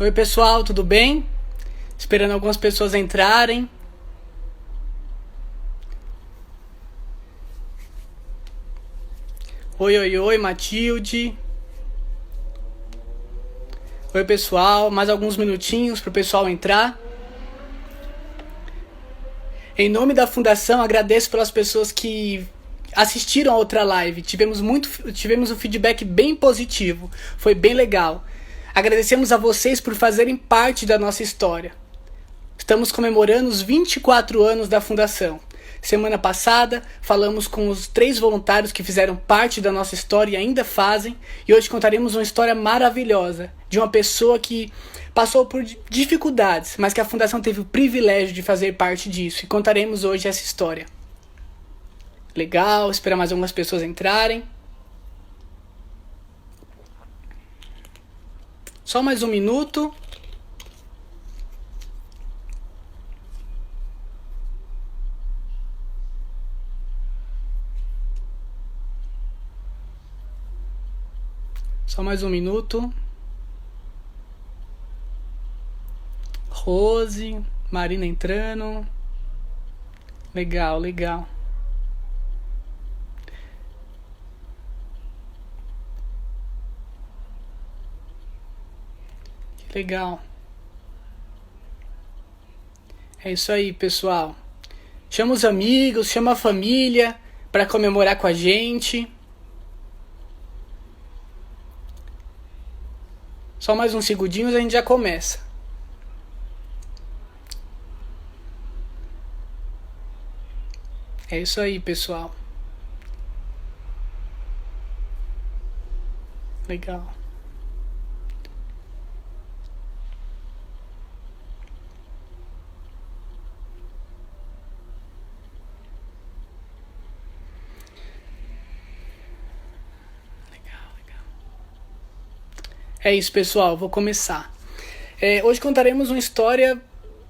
Oi pessoal, tudo bem? Esperando algumas pessoas entrarem. Oi, Matilde. Oi pessoal, mais alguns minutinhos para o pessoal entrar. Em nome da Fundação, agradeço pelas pessoas que assistiram a outra live. Tivemos um feedback bem positivo, foi bem legal. Agradecemos a vocês por fazerem parte da nossa história. Estamos comemorando os 24 anos da Fundação. Semana passada, falamos com os 3 voluntários que fizeram parte da nossa história e ainda fazem. E hoje contaremos uma história maravilhosa de uma pessoa que passou por dificuldades, mas que a Fundação teve o privilégio de fazer parte disso. E contaremos hoje essa história. Legal, esperar mais algumas pessoas entrarem. Só mais um minuto. Só mais um minuto. Rose, Marina entrando. Legal. Que legal. É isso aí, pessoal. Chama os amigos, chama a família para comemorar com a gente. Só mais uns segundinhos e a gente já começa. É isso aí, pessoal. Legal. É isso, pessoal. Vou começar. Hoje contaremos uma história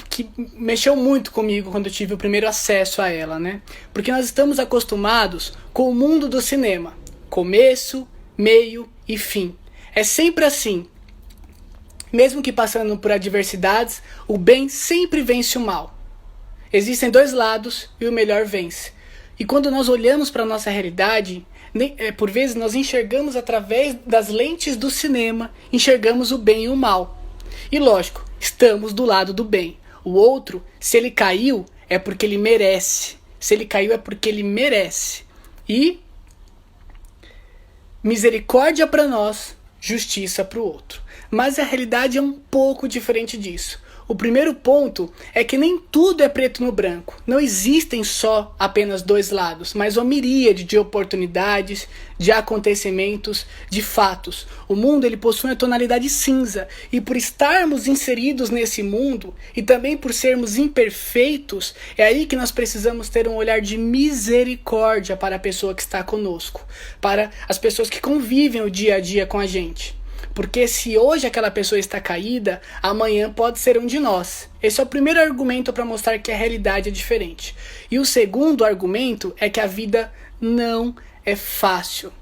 que mexeu muito comigo quando eu tive o primeiro acesso a ela, né? Porque nós estamos acostumados com o mundo do cinema. Começo, meio e fim. É sempre assim. Mesmo que passando por adversidades, o bem sempre vence o mal. Existem 2 lados e o melhor vence. E quando nós olhamos para a nossa realidade, por vezes nós enxergamos através das lentes do cinema, enxergamos o bem e o mal. E lógico, estamos do lado do bem. O outro, se ele caiu, é porque ele merece. Se ele caiu, é porque ele merece. E misericórdia para nós, justiça para o outro. Mas a realidade é um pouco diferente disso. O primeiro ponto é que nem tudo é preto no branco. Não existem só apenas 2 lados, mas uma miríade de oportunidades, de acontecimentos, de fatos. O mundo ele possui uma tonalidade cinza e por estarmos inseridos nesse mundo e também por sermos imperfeitos, é aí que nós precisamos ter um olhar de misericórdia para a pessoa que está conosco, para as pessoas que convivem o dia a dia com a gente. Porque se hoje aquela pessoa está caída, amanhã pode ser um de nós. Esse é o primeiro argumento para mostrar que a realidade é diferente. E o segundo argumento é que a vida não é fácil.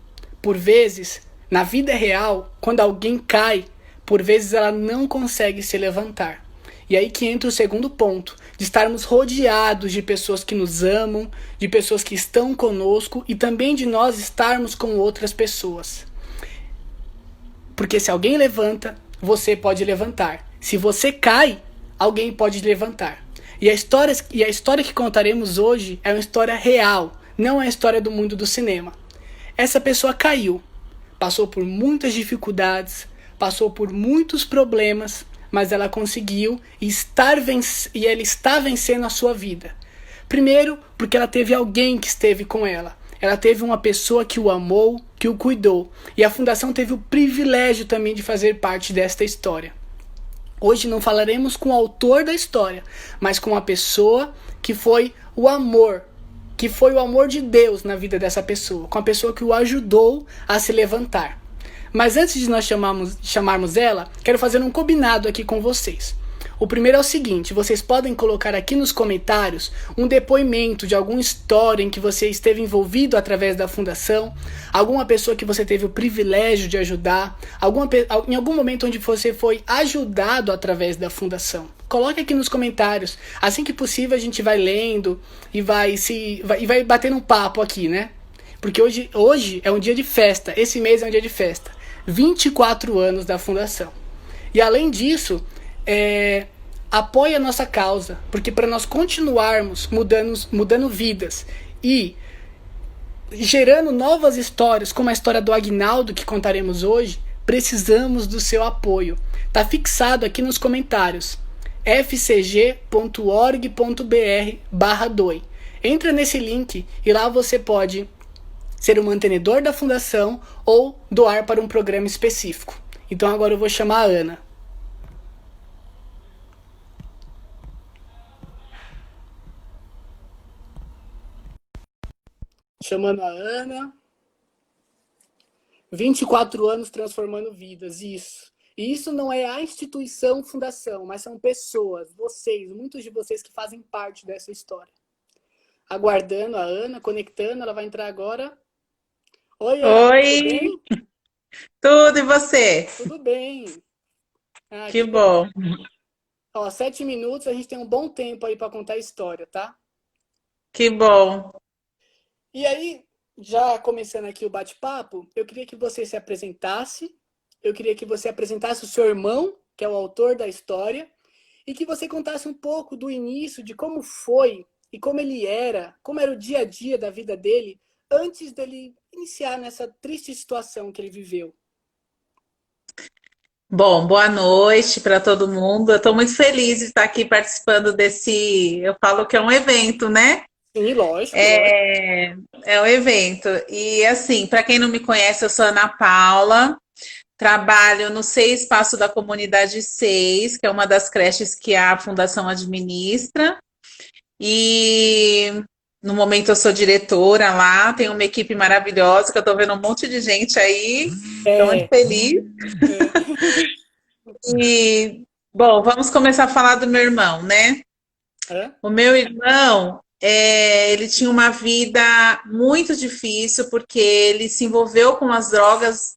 Por vezes, na vida real, quando alguém cai, por vezes ela não consegue se levantar. E aí que entra o segundo ponto, de estarmos rodeados de pessoas que nos amam, de pessoas que estão conosco e também de nós estarmos com outras pessoas. Porque se alguém levanta, você pode levantar. Se você cai, alguém pode levantar. E a história que contaremos hoje é uma história real, não é a história do mundo do cinema. Essa pessoa caiu, passou por muitas dificuldades, passou por muitos problemas, mas ela conseguiu e ela está vencendo a sua vida. Primeiro, porque ela teve alguém que esteve com ela. Ela teve uma pessoa que o amou, que o cuidou. E a Fundação teve o privilégio também de fazer parte desta história. Hoje não falaremos com o autor da história, mas com a pessoa que foi o amor de Deus na vida dessa pessoa, com a pessoa que o ajudou a se levantar. Mas antes de nós chamarmos ela, quero fazer um combinado aqui com vocês. O primeiro é o seguinte: vocês podem colocar aqui nos comentários um depoimento de alguma história em que você esteve envolvido através da fundação, alguma pessoa que você teve o privilégio de ajudar, em algum momento onde você foi ajudado através da fundação. Coloque aqui nos comentários. Assim que possível a gente vai lendo e vai batendo um papo aqui, né? Porque hoje é um dia de festa, esse mês é um dia de festa. 24 anos da fundação. E além disso, apoie a nossa causa, porque para nós continuarmos mudando vidas e gerando novas histórias, como a história do Aguinaldo que contaremos hoje, precisamos do seu apoio. Tá fixado aqui nos comentários, fcg.org.br/doe. Entra nesse link e lá você pode ser um mantenedor da fundação ou doar para um programa específico. Então agora eu vou chamar a Ana. Chamando a Ana. 24 anos transformando vidas, isso. E isso não é a instituição fundação, mas são pessoas, vocês, muitos de vocês que fazem parte dessa história. Aguardando a Ana, conectando, ela vai entrar agora. Oi, Ana, Oi, tudo bem? tudo e você? Tudo bem. Que Que bom, legal. Ó, 7 minutos, a gente tem um bom tempo aí para contar a história, tá? que bom. E aí, já começando aqui o bate-papo, eu queria que você se apresentasse, eu queria que você apresentasse o seu irmão, que é o autor da história, e que você contasse um pouco do início, de como foi e como era o dia a dia da vida dele, antes dele iniciar nessa triste situação que ele viveu. Bom, boa noite para todo mundo. Eu estou muito feliz de estar aqui participando desse. Eu falo que é um evento, né? Sim, lógico, lógico. É, é um evento. E assim, para quem não me conhece, eu sou Ana Paula. Trabalho no CEI Espaço da Comunidade 6, que é uma das creches que a Fundação administra. E no momento eu sou diretora lá, tenho uma equipe maravilhosa, que eu estou vendo um monte de gente aí, estou muito É, feliz. é. E, bom, vamos começar a falar do meu irmão, né? Hã? O meu irmão, ele tinha uma vida muito difícil, porque ele se envolveu com as drogas.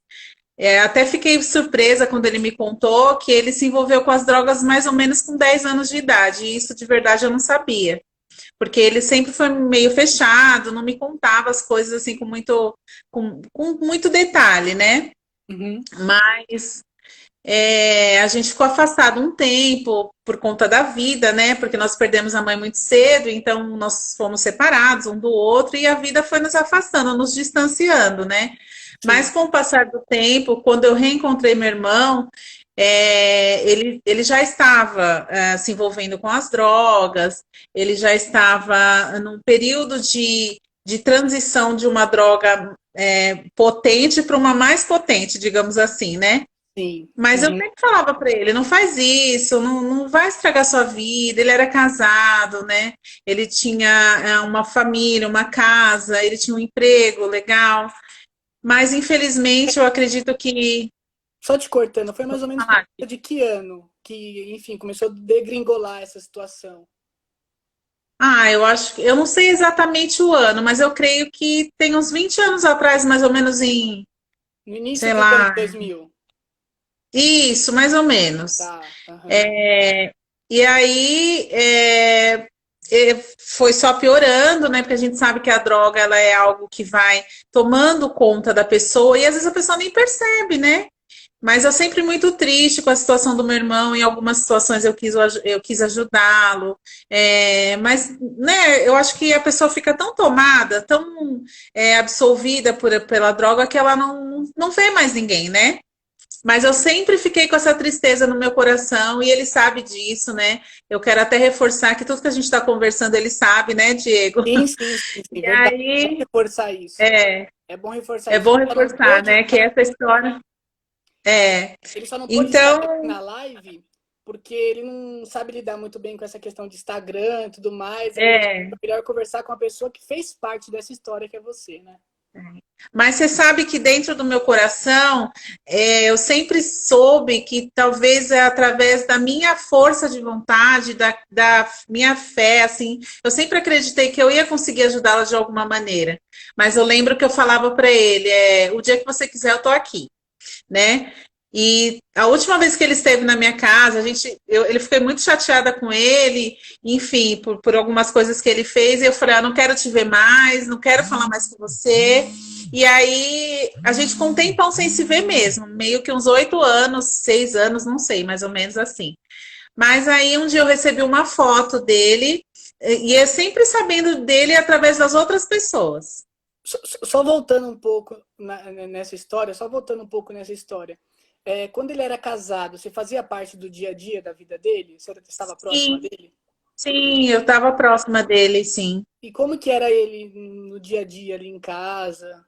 Até fiquei surpresa quando ele me contou que ele se envolveu com as drogas mais ou menos com 10 anos de idade, e isso de verdade eu não sabia. Porque ele sempre foi meio fechado, não me contava as coisas assim com muito detalhe, né? Uhum. Mas a gente ficou afastado um tempo por conta da vida, né? Porque nós perdemos a mãe muito cedo, então nós fomos separados um do outro e a vida foi nos afastando, nos distanciando, né? Mas Sim. com o passar do tempo, quando eu reencontrei meu irmão, ele já estava se envolvendo com as drogas, ele já estava num período de transição de uma droga potente para uma mais potente, digamos assim, né? Sim. Mas eu Uhum. sempre falava para ele, não faz isso, não vai estragar sua vida. Ele era casado, né? Ele tinha uma família, uma casa, ele tinha um emprego legal. Mas infelizmente eu acredito que. Só te cortando, foi mais ou menos por volta de que ano que, enfim, começou a degringolar essa situação? Eu acho que eu não sei exatamente o ano, mas eu creio que tem uns 20 anos atrás, mais ou menos No início sei dos anos lá, 2000. isso, mais ou menos. Tá. Aham. É, e aí foi só piorando, né? Porque a gente sabe que a droga ela é algo que vai tomando conta da pessoa e às vezes a pessoa nem percebe, né? Mas eu sempre muito triste com a situação do meu irmão. Em algumas situações eu quis ajudá-lo, mas né, eu acho que a pessoa fica tão tomada, tão absolvida pela droga que ela não vê mais ninguém, né? Mas eu sempre fiquei com essa tristeza no meu coração e ele sabe disso, né? Eu quero até reforçar que tudo que a gente está conversando ele sabe, né, Diego? Sim, E verdade. É bom aí reforçar isso. é, É bom reforçar é isso. bom Só não reforçar, pôde né, que essa história é. Ele só não pôde estar aqui Então, na live porque ele não sabe lidar muito bem com essa questão de Instagram e tudo mais. Aí ele é, é melhor conversar com a pessoa que fez parte dessa história que é você, né? Mas você sabe que dentro do meu coração, eu sempre soube que talvez é através da minha força de vontade, da minha fé, assim, eu sempre acreditei que eu ia conseguir ajudá-la de alguma maneira. Mas eu lembro que eu falava para ele, o dia que você quiser, eu tô aqui, né? E a última vez que ele esteve na minha casa, ele fiquei muito chateada com ele, enfim, por algumas coisas que ele fez, e eu falei, não quero te ver mais, não quero falar mais com você. E aí a gente ficou um tempão sem se ver mesmo, meio que uns 8 anos, 6 anos, não sei, mais ou menos assim. Mas aí um dia eu recebi uma foto dele, e eu sempre sabendo dele através das outras pessoas. Só voltando um pouco nessa história, quando ele era casado, você fazia parte do dia a dia da vida dele? Você estava próxima Sim, dele? sim, eu estava próxima dele, sim. E como que era ele no dia a dia ali em casa?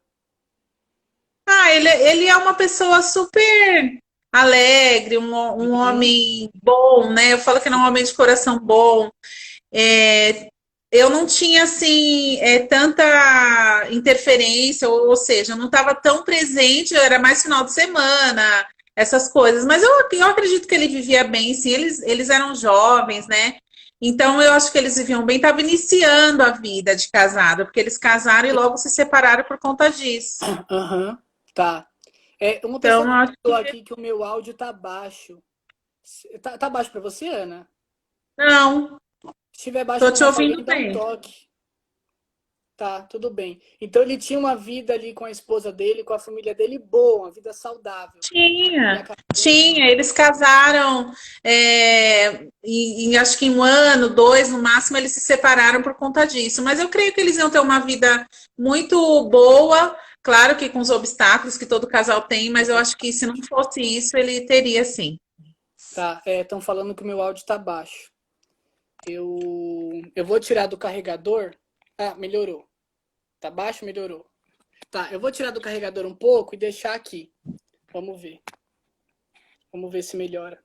Ele é uma pessoa super alegre, um Uhum. homem bom, né? Eu falo que ele é um homem de coração bom. É, eu não tinha, assim, tanta interferência, ou seja, eu não estava tão presente, eu era mais final de semana, essas coisas. Mas eu acredito que ele vivia bem, sim. Eles eram jovens, né? Então, eu acho que eles viviam bem. Estava iniciando a vida de casado, porque eles casaram e logo se separaram por conta disso. Aham, tá. Uma Então, pessoa eu acho comentou que aqui que o meu áudio tá baixo. Tá baixo para você, Ana? não. Se estiver baixo, Tô me te avisa e ouvindo dá um bem. toque. Tá, tudo bem. Então ele tinha uma vida ali com a esposa dele, com a família dele boa, uma vida saudável. E Tinha, acabou. tinha. Eles casaram acho que em 1 ano, 2 no máximo, eles se separaram por conta disso. Mas eu creio que eles iam ter uma vida muito boa, claro que com os obstáculos que todo casal tem, mas eu acho que se não fosse isso, ele teria sim. Tá, estão falando que o meu áudio tá baixo. Eu vou tirar do carregador. Ah, melhorou. Tá baixo, melhorou. Tá, eu vou tirar do carregador um pouco e deixar aqui. Vamos ver. Vamos ver se melhora.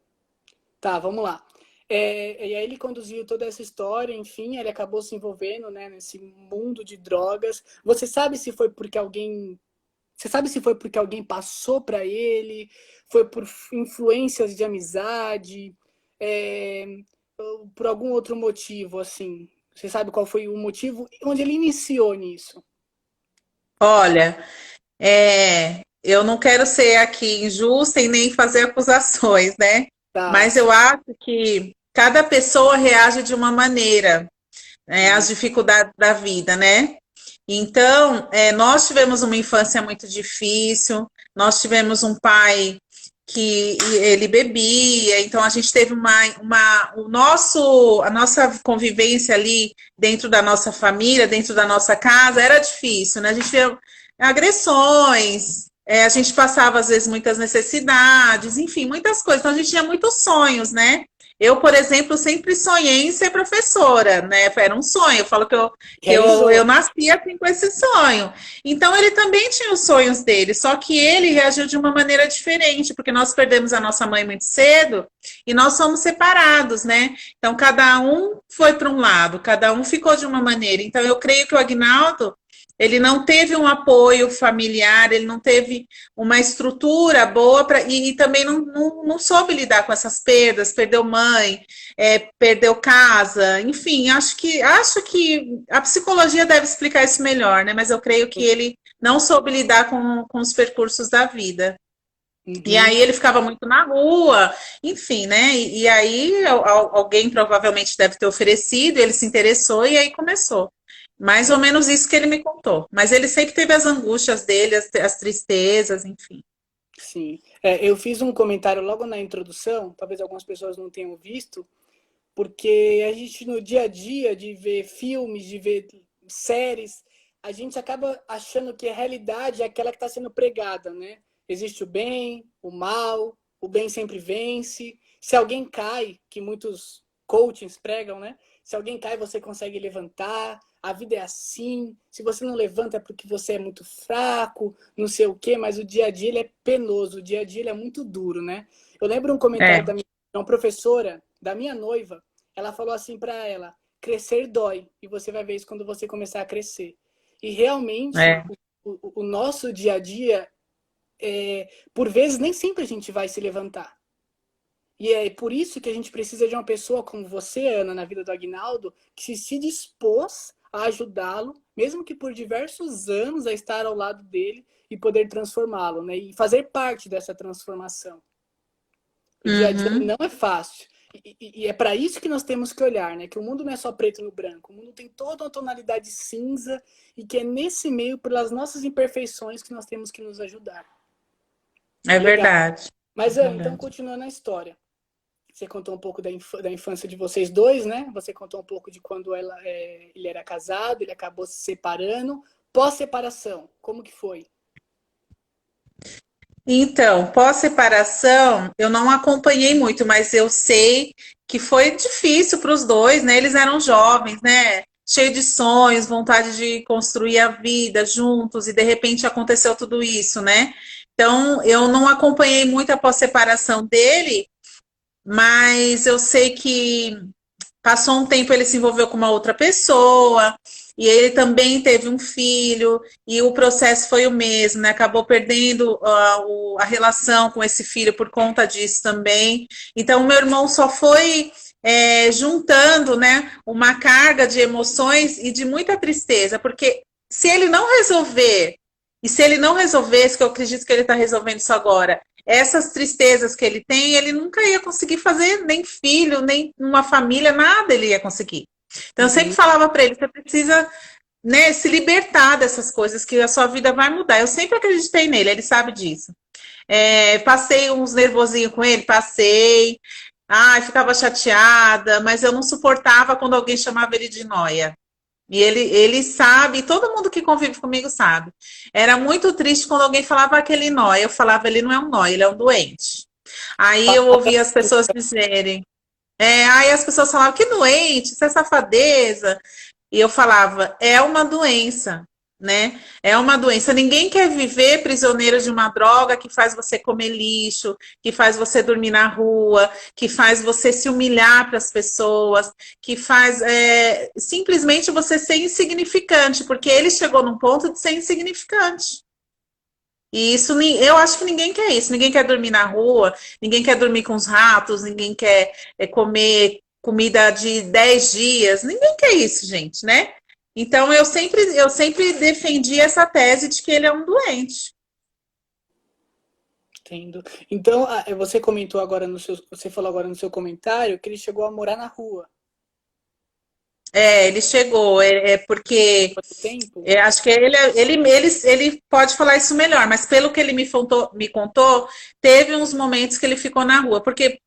Tá, vamos lá. E aí ele conduziu toda essa história, enfim, ele acabou se envolvendo, né, nesse mundo de drogas. Você sabe se foi porque alguém passou para ele? Foi por influências de amizade? É, ou por algum outro motivo, assim? Você sabe qual foi o motivo onde ele iniciou nisso? Olha, eu não quero ser aqui injusta e nem fazer acusações, né? Tá, Mas eu acho que cada pessoa reage de uma maneira, né, às uhum, dificuldades da vida, né? Então, nós tivemos uma infância muito difícil, nós tivemos um pai que ele bebia, então a gente teve a nossa convivência ali dentro da nossa família, dentro da nossa casa, era difícil, né? A gente via agressões, a gente passava às vezes muitas necessidades, enfim, muitas coisas. Então a gente tinha muitos sonhos, né? Eu, por exemplo, sempre sonhei em ser professora, né? Era um sonho. Eu falo que eu realizou. nasci assim com esse sonho. Então ele também tinha os sonhos dele, só que ele reagiu de uma maneira diferente, porque nós perdemos a nossa mãe muito cedo e nós somos separados, né? Então cada um foi para um lado, cada um ficou de uma maneira. Então eu creio que o Agnaldo ele não teve um apoio familiar, ele não teve uma estrutura boa e também não soube lidar com essas perdas, perdeu mãe, perdeu casa, enfim, acho que a psicologia deve explicar isso melhor, né? Mas eu creio que ele não soube lidar com os percursos da vida. E Uhum. aí ele ficava muito na rua, enfim, né? E aí alguém provavelmente deve ter oferecido, ele se interessou e aí começou. Mais ou menos isso que ele me contou. Mas ele sempre teve as angústias dele, as tristezas, enfim. Sim. Eu fiz um comentário logo na introdução, talvez algumas pessoas não tenham visto, porque a gente no dia a dia de ver filmes, de ver séries, a gente acaba achando que a realidade é aquela que está sendo pregada, né? Existe o bem, o bem sempre vence. Se alguém cai, que muitos coachings pregam, né? Se alguém cai, você consegue levantar. A vida é assim. Se você não levanta é porque você é muito fraco, não sei o quê, mas o dia a dia ele é penoso, o dia a dia ele é muito duro, né? Eu lembro um comentário É, uma professora da minha noiva, ela falou assim para ela: crescer dói, e você vai ver isso quando você começar a crescer. E realmente, é. o nosso dia a dia, por vezes, nem sempre a gente vai se levantar. E é por isso que a gente precisa de uma pessoa como você, Ana, na vida do Aguinaldo, que se dispôs a ajudá-lo, mesmo que por diversos anos, a estar ao lado dele e poder transformá-lo, né? E fazer parte dessa transformação. O dia a dia Uhum. não é fácil. E é para isso que nós temos que olhar, né? Que o mundo não é só preto no branco. O mundo tem toda uma tonalidade cinza e que é nesse meio, pelas nossas imperfeições, que nós temos que nos ajudar. É Legal. verdade. Mas, É Ana, então, verdade. continuando a história. Você contou um pouco da infância de vocês dois, né? Você contou um pouco de quando ele era casado, ele acabou se separando. Pós-separação, como que foi? Então, pós-separação, eu não acompanhei muito, mas eu sei que foi difícil para os dois, né? Eles eram jovens, né? Cheio de sonhos, vontade de construir a vida juntos, e de repente aconteceu tudo isso, né? Então, eu não acompanhei muito a pós-separação dele, mas eu sei que passou um tempo, ele se envolveu com uma outra pessoa, e ele também teve um filho, e o processo foi o mesmo, né? Acabou perdendo a relação com esse filho por conta disso também. Então, meu irmão só foi juntando, né, uma carga de emoções e de muita tristeza, porque se ele não resolver, e se ele não resolvesse, que eu acredito que ele está resolvendo isso agora, essas tristezas que ele tem, ele nunca ia conseguir fazer nem filho, nem uma família, nada ele ia conseguir. Então eu sempre Uhum. falava para ele, você precisa, né, se libertar dessas coisas que a sua vida vai mudar. Eu sempre acreditei nele, ele sabe disso. Passei uns nervosinhos com ele, passei. Ai, ficava chateada, mas eu não suportava quando alguém chamava ele de noia. E ele sabe, todo mundo que convive comigo sabe. Era muito triste quando alguém falava aquele nó. Eu falava, ele não é um nó, ele é um doente. Aí eu ouvia as pessoas dizerem, aí as pessoas falavam, que doente, isso é safadeza. E eu falava, é uma doença, né? É uma doença. Ninguém quer viver prisioneiro de uma droga que faz você comer lixo, que faz você dormir na rua, que faz você se humilhar para as pessoas, que faz simplesmente você ser insignificante, porque ele chegou num ponto de ser insignificante. E isso, eu acho que ninguém quer isso. Ninguém quer dormir na rua, ninguém quer dormir com os ratos, ninguém quer comer comida de 10 dias. Ninguém quer isso, gente, né? Então eu sempre defendi essa tese de que ele é um doente. Entendo. Então, você comentou agora você falou agora no seu comentário que ele chegou a morar na rua. Ele chegou, porque Quanto tempo? acho que ele pode falar isso melhor, mas pelo que ele me contou, teve uns momentos que ele ficou na rua, porque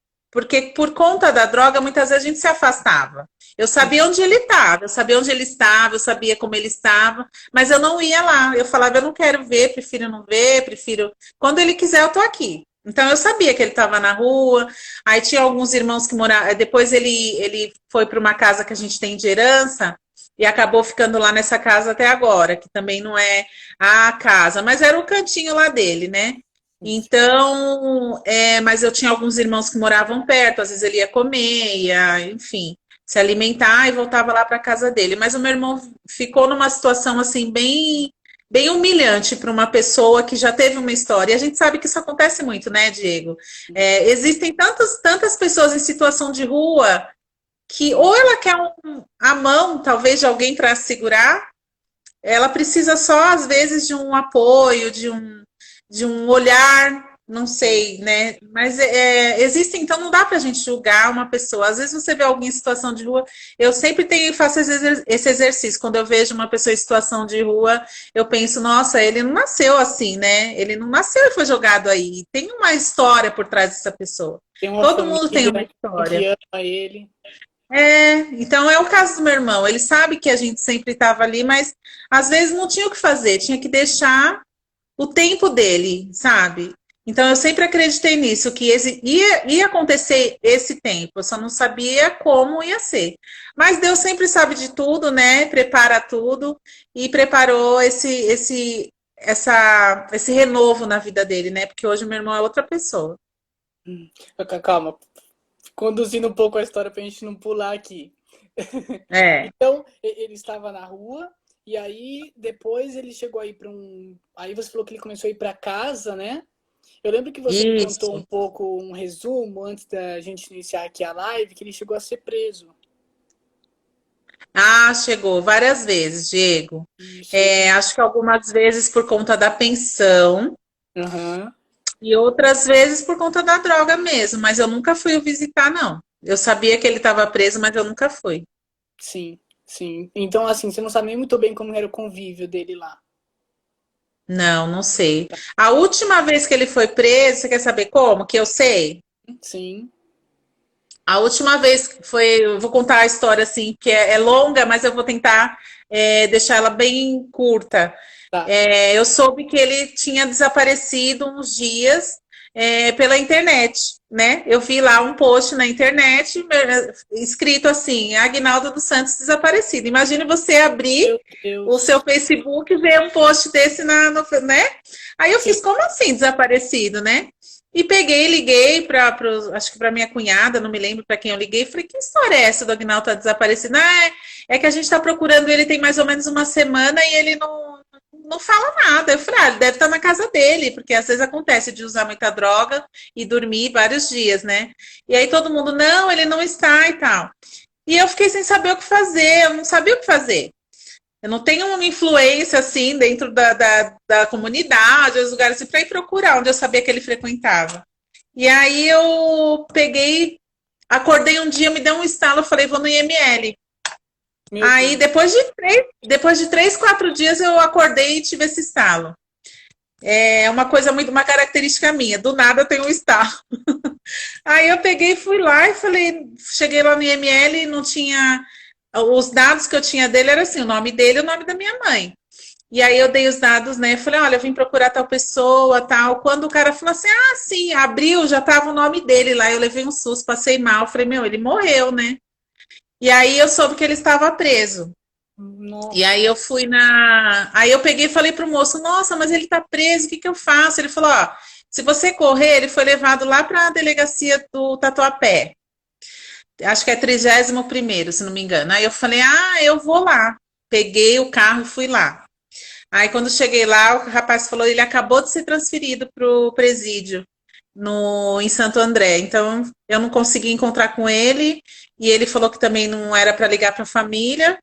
por conta da droga, muitas vezes a gente se afastava. Eu sabia onde ele estava, eu sabia onde ele estava, eu sabia como ele estava, mas eu não ia lá. Eu falava, eu não quero ver, prefiro não ver, prefiro. Quando ele quiser, eu tô aqui. Então eu sabia que ele estava na rua. Aí tinha alguns irmãos que moravam. Depois ele foi para uma casa que a gente tem de herança e acabou ficando lá nessa casa até agora, que também não é a casa, mas era o cantinho lá dele, né? Então, mas eu tinha alguns irmãos que moravam perto, às vezes ele ia comer, enfim, se alimentar e voltava lá para casa dele. Mas o meu irmão ficou numa situação assim bem, bem humilhante para uma pessoa que já teve uma história. E a gente sabe que isso acontece muito, né, Diego? Existem tantas pessoas em situação de rua que ou ela quer a mão, talvez, de alguém para segurar, ela precisa só, às vezes, de um apoio, de um olhar, não sei, né? Mas existe, então não dá para a gente julgar uma pessoa. Às vezes você vê alguém em situação de rua, eu sempre faço esse exercício. Quando eu vejo uma pessoa em situação de rua, eu penso, nossa, ele não nasceu assim, né? Ele não nasceu e foi jogado aí. Tem uma história por trás dessa pessoa. Tem uma Todo mundo tem uma família que história. ama ele. Então é o caso do meu irmão. Ele sabe que a gente sempre estava ali, mas às vezes não tinha o que fazer, tinha que deixar o tempo dele, sabe? Então eu sempre acreditei nisso, que ia acontecer esse tempo, eu só não sabia como ia ser. Mas Deus sempre sabe de tudo, né? Prepara tudo e preparou esse renovo na vida dele, né? Porque hoje meu irmão é outra pessoa. Calma, conduzindo um pouco a história para a gente não pular aqui. É. Então, ele estava na rua E aí, depois ele chegou aí para um. Aí você falou que ele começou a ir para casa, né? Eu lembro que você me contou um Isso. pouco, um resumo, antes da gente iniciar aqui a live, que ele chegou a ser preso. Ah, chegou várias vezes, Diego. Isso, eu É, lembro. acho que algumas vezes por conta da pensão Aham, e outras vezes por conta da droga mesmo, mas eu nunca fui o visitar, não. Eu sabia que ele estava preso, mas eu nunca fui. sim, sim. Então, assim, você não sabe nem muito bem como era o convívio dele lá. Não, não sei. A última vez que ele foi preso, você quer saber como? Que eu sei. Sim, A última vez que foi, eu vou contar a história assim, que é longa, mas eu vou tentar deixar ela bem curta. tá. É, eu soube que ele tinha desaparecido uns dias pela internet, né? Eu vi lá um post na internet escrito assim, Aguinaldo dos Santos desaparecido. Imagine você abrir Meu o seu Deus. Facebook e ver um post desse né? Aí eu Sim, fiz, como assim desaparecido, né? E peguei, liguei para, acho que para minha cunhada, não me lembro para quem eu liguei, falei, que história é essa do Agnaldo tá desaparecido? Ah, é que a gente está procurando ele tem mais ou menos uma semana e ele não fala nada. Eu falei, ele deve estar na casa dele, porque às vezes acontece de usar muita droga e dormir vários dias, né? E aí todo mundo, não, ele não está e tal. E eu fiquei sem saber o que fazer, eu não sabia o que fazer. Eu não tenho uma influência assim dentro da comunidade, dos lugares assim, para ir procurar onde eu sabia que ele frequentava. E aí eu peguei, acordei um dia, me deu um estalo, eu falei, vou no IML. meu Aí Deus. depois de 3, 4 dias eu acordei e tive esse estalo. É uma coisa muito, uma característica minha. Do nada eu tenho um estalo. Aí eu peguei, fui lá e falei, cheguei lá no IML e não tinha os dados que eu tinha dele era assim, o nome dele e o nome da minha mãe. E aí eu dei os dados, né? Falei, olha, eu vim procurar tal pessoa, tal. Quando o cara falou assim, ah, sim, abriu, já tava o nome dele lá. Eu levei um susto, passei mal. Falei, meu, ele morreu, né? E aí eu soube que ele estava preso. E Nossa. aí eu fui na. Aí eu peguei e falei pro moço, nossa, mas ele tá preso, o que que eu faço? Ele falou, ó, se você correr, ele foi levado lá para a delegacia do Tatuapé. Acho que é 31º, se não me engano. Aí eu falei, ah, eu vou lá. Peguei o carro e fui lá. Aí quando cheguei lá, o rapaz falou, ele acabou de ser transferido pro presídio em Santo André. Então eu não consegui encontrar com ele e ele falou que também não era para ligar para a família.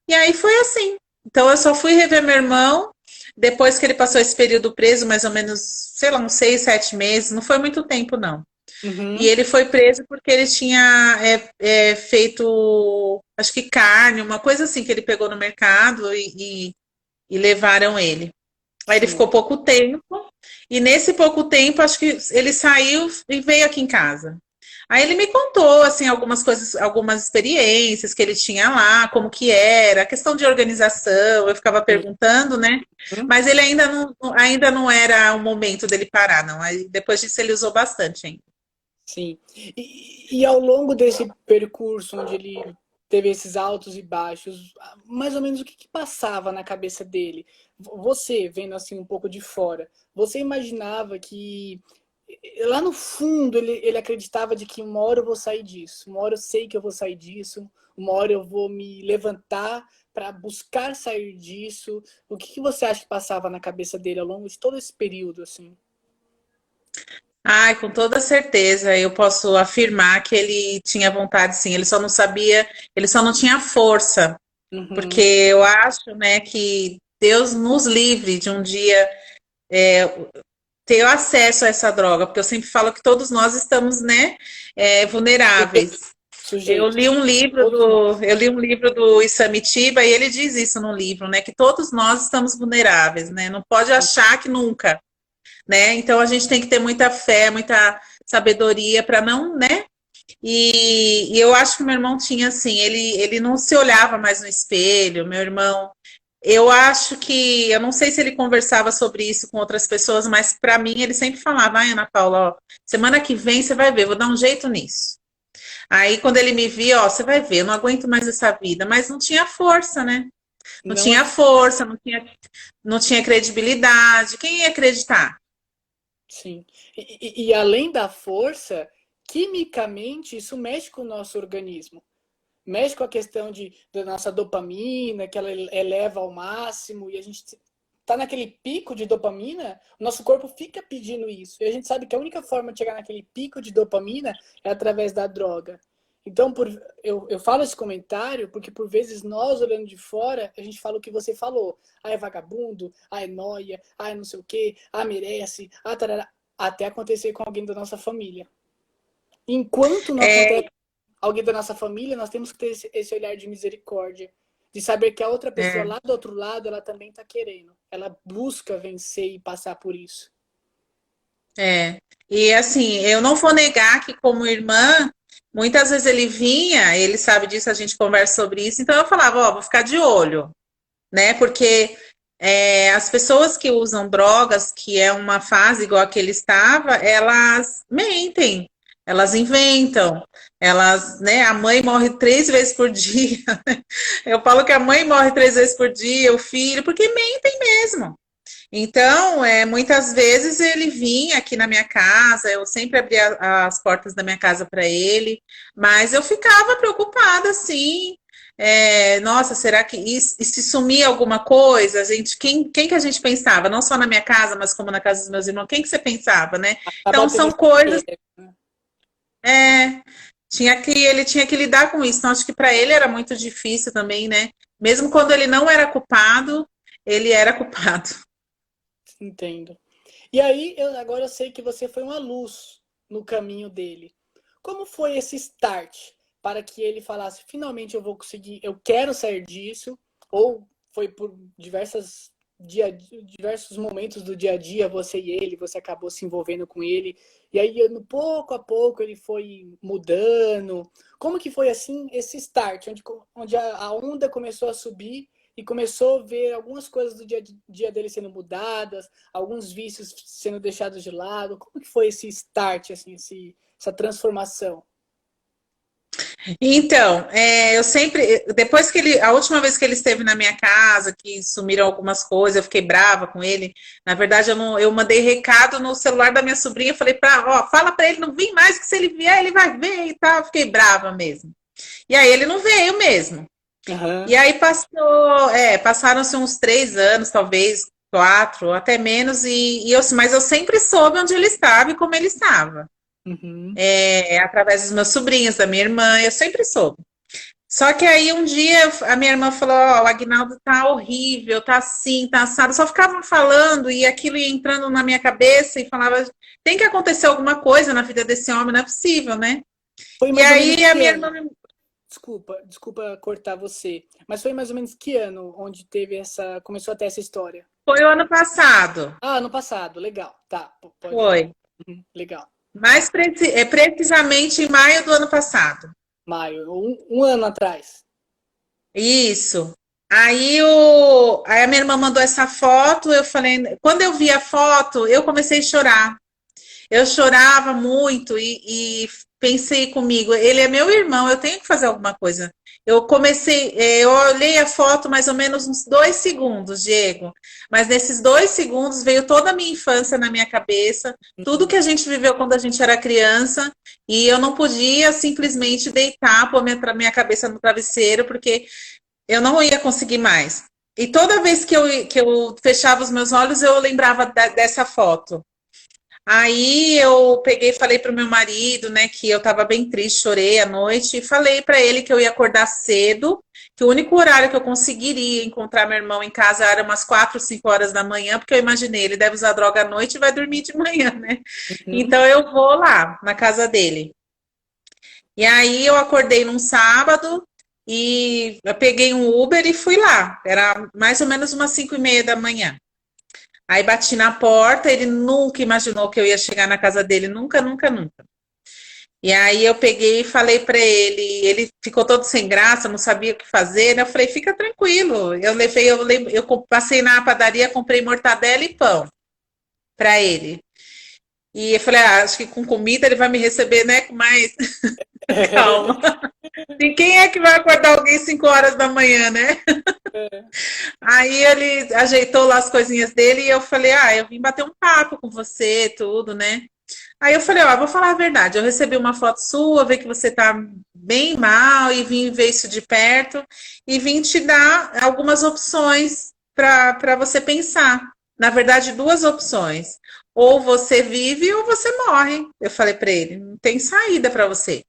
E aí foi assim. Então eu só fui rever meu irmão depois que ele passou esse período preso, mais ou menos, sei lá, uns 6, 7 meses. Não foi muito tempo, não. E Uhum. ele foi preso porque ele tinha feito, acho que carne, uma coisa assim que ele pegou no mercado e levaram ele. Aí ele Sim. ficou pouco tempo, e nesse pouco tempo, acho que ele saiu e veio aqui em casa. Aí ele me contou, assim, algumas coisas, algumas experiências que ele tinha lá, como que era, a questão de organização, eu ficava Sim. perguntando, né? Uhum. Mas ele ainda não era o momento dele parar, não. Aí depois disso ele usou bastante ainda. Sim. E ao longo desse percurso onde ele teve esses altos e baixos, mais ou menos o que, que passava na cabeça dele? Você, vendo assim um pouco de fora, você imaginava que lá no fundo ele acreditava de que uma hora eu vou sair disso, uma hora eu sei que eu vou sair disso, uma hora eu vou me levantar para buscar sair disso. O que, que você acha que passava na cabeça dele ao longo de todo esse período, assim? Ai, com toda certeza, eu posso afirmar que ele tinha vontade, sim. Ele só não sabia, ele só não tinha força, porque Uhum. eu acho, né, que Deus nos livre de um dia ter acesso a essa droga, porque eu sempre falo que todos nós estamos, né, vulneráveis. Sujeitos. Todos Eu li um livro do Isamitiba e ele diz isso no livro, né, que todos nós estamos vulneráveis, né? Não pode achar que nunca, né? Então a gente tem que ter muita fé, muita sabedoria para não, né? E eu acho que meu irmão tinha assim, ele não se olhava mais no espelho, meu irmão. Eu acho que, eu não sei se ele conversava sobre isso com outras pessoas, mas para mim ele sempre falava, ai, Ana Paula, ó, semana que vem você vai ver, vou dar um jeito nisso. Aí quando ele me via, ó, você vai ver, eu não aguento mais essa vida, mas não tinha força, né? Não não tinha força, não tinha credibilidade. Quem ia acreditar? sim. E além da força, quimicamente isso mexe com o nosso organismo. mexe com a questão da nossa dopamina, que ela eleva ao máximo, e a gente tá naquele pico de dopamina, o nosso corpo fica pedindo isso. E a gente sabe que a única forma de chegar naquele pico de dopamina é através da droga. Então, eu falo esse comentário porque, por vezes, nós, olhando de fora, a gente fala o que você falou. Ah, é vagabundo, ah, é nóia, ah, é não sei o quê, ah, merece, ah, tarará. Até acontecer com alguém da nossa família. Enquanto não É, acontece com alguém da nossa família, nós temos que ter esse olhar de misericórdia. De saber que a outra pessoa é, lá do outro lado, ela também está querendo. Ela busca vencer e passar por isso. é. E assim, eu não vou negar que como irmã, muitas vezes ele vinha, ele sabe disso, a gente conversa sobre isso, então eu falava, ó, vou ficar de olho, né? Porque as pessoas que usam drogas, que é uma fase igual a que ele estava, elas mentem, elas inventam, elas, né? A mãe morre 3 vezes por dia. Eu falo que a mãe morre 3 vezes por dia, o filho, porque mentem mesmo. Então, muitas vezes ele vinha aqui na minha casa, eu sempre abria as portas da minha casa para ele, mas eu ficava preocupada, assim. Nossa, será que e se sumir alguma coisa? Quem que a gente pensava? Não só na minha casa, mas como na casa dos meus irmãos. Quem que você pensava, né? Acaba Então, tendo são esse coisas. medo, né? É, ele tinha que lidar com isso. Então, acho que para ele era muito difícil também, né? Mesmo quando ele não era culpado, ele era culpado. Entendo. E aí, agora eu sei que você foi uma luz no caminho dele. Como foi esse start para que ele falasse, finalmente eu vou conseguir, eu quero sair disso? Ou foi por diversos momentos do dia a dia, você e ele, você acabou se envolvendo com ele, e aí pouco a pouco ele foi mudando. Como que foi assim esse start, onde a onda começou a subir e começou a ver algumas coisas do dia a dia dele sendo mudadas, alguns vícios sendo deixados de lado? Como que foi esse start, assim, essa transformação? Então, eu sempre, depois que a última vez que ele esteve na minha casa, que sumiram algumas coisas, eu fiquei brava com ele. Na verdade, eu mandei recado no celular da minha sobrinha, falei ó, fala para ele não vir mais, que se ele vier, ele vai ver e tal. Eu fiquei brava mesmo. E aí ele não veio mesmo. E Aham. aí passaram-se uns 3 anos, talvez 4, até menos, mas eu sempre soube onde ele estava e como ele estava. Uhum. Através dos meus sobrinhos, da minha irmã, eu sempre soube. Só que aí um dia a minha irmã falou: Ó, o Agnaldo tá horrível, tá assim, tá assado. Só ficava falando e aquilo ia entrando na minha cabeça e falava: tem que acontecer alguma coisa na vida desse homem, não é possível, né? Foi E mais ou menos aí a que minha ano? irmã Desculpa cortar você, mas foi mais ou menos que ano onde começou a ter essa história? foi o ano passado, Ah, ano passado, legal. Tá, pode. foi. Legal. Mais precisamente em maio do ano passado. Maio, um ano atrás. Isso. Aí a minha irmã mandou essa foto, eu falei, quando eu vi a foto, eu comecei a chorar. Eu chorava muito e pensei comigo, ele é meu irmão, eu tenho que fazer alguma coisa. Eu olhei a foto mais ou menos uns 2 segundos, Diego. Mas nesses 2 segundos veio toda a minha infância na minha cabeça, tudo que a gente viveu quando a gente era criança, e eu não podia simplesmente deitar, pôr minha cabeça no travesseiro, porque eu não ia conseguir mais. E toda vez que eu fechava os meus olhos, eu lembrava dessa foto. Aí eu peguei e falei pro meu marido, né, que eu tava bem triste, chorei à noite, e falei para ele que eu ia acordar cedo, que o único horário que eu conseguiria encontrar meu irmão em casa era umas 4, 5 horas da manhã, porque eu imaginei, ele deve usar droga à noite e vai dormir de manhã, né? Uhum. Então eu vou lá, na casa dele. E aí eu acordei num sábado e eu peguei um Uber e fui lá. Era mais ou menos umas 5:30 da manhã. Aí bati na porta, ele nunca imaginou que eu ia chegar na casa dele, nunca, nunca, nunca. E aí eu peguei e falei para ele ficou todo sem graça, não sabia o que fazer, né? Eu falei, fica tranquilo. Eu passei na padaria, comprei mortadela e pão para ele. E eu falei, acho que com comida ele vai me receber, né, com mais calma. E quem é que vai acordar alguém 5 horas da manhã, né? Aí ele ajeitou lá as coisinhas dele e eu falei, eu vim bater um papo com você, tudo, né? Aí eu falei, ó, vou falar a verdade. Eu recebi uma foto sua, ver que você tá bem mal e vim ver isso de perto e vim te dar algumas opções para você pensar. Na verdade, duas opções. Ou você vive ou você morre. Eu falei para ele, não tem saída para você.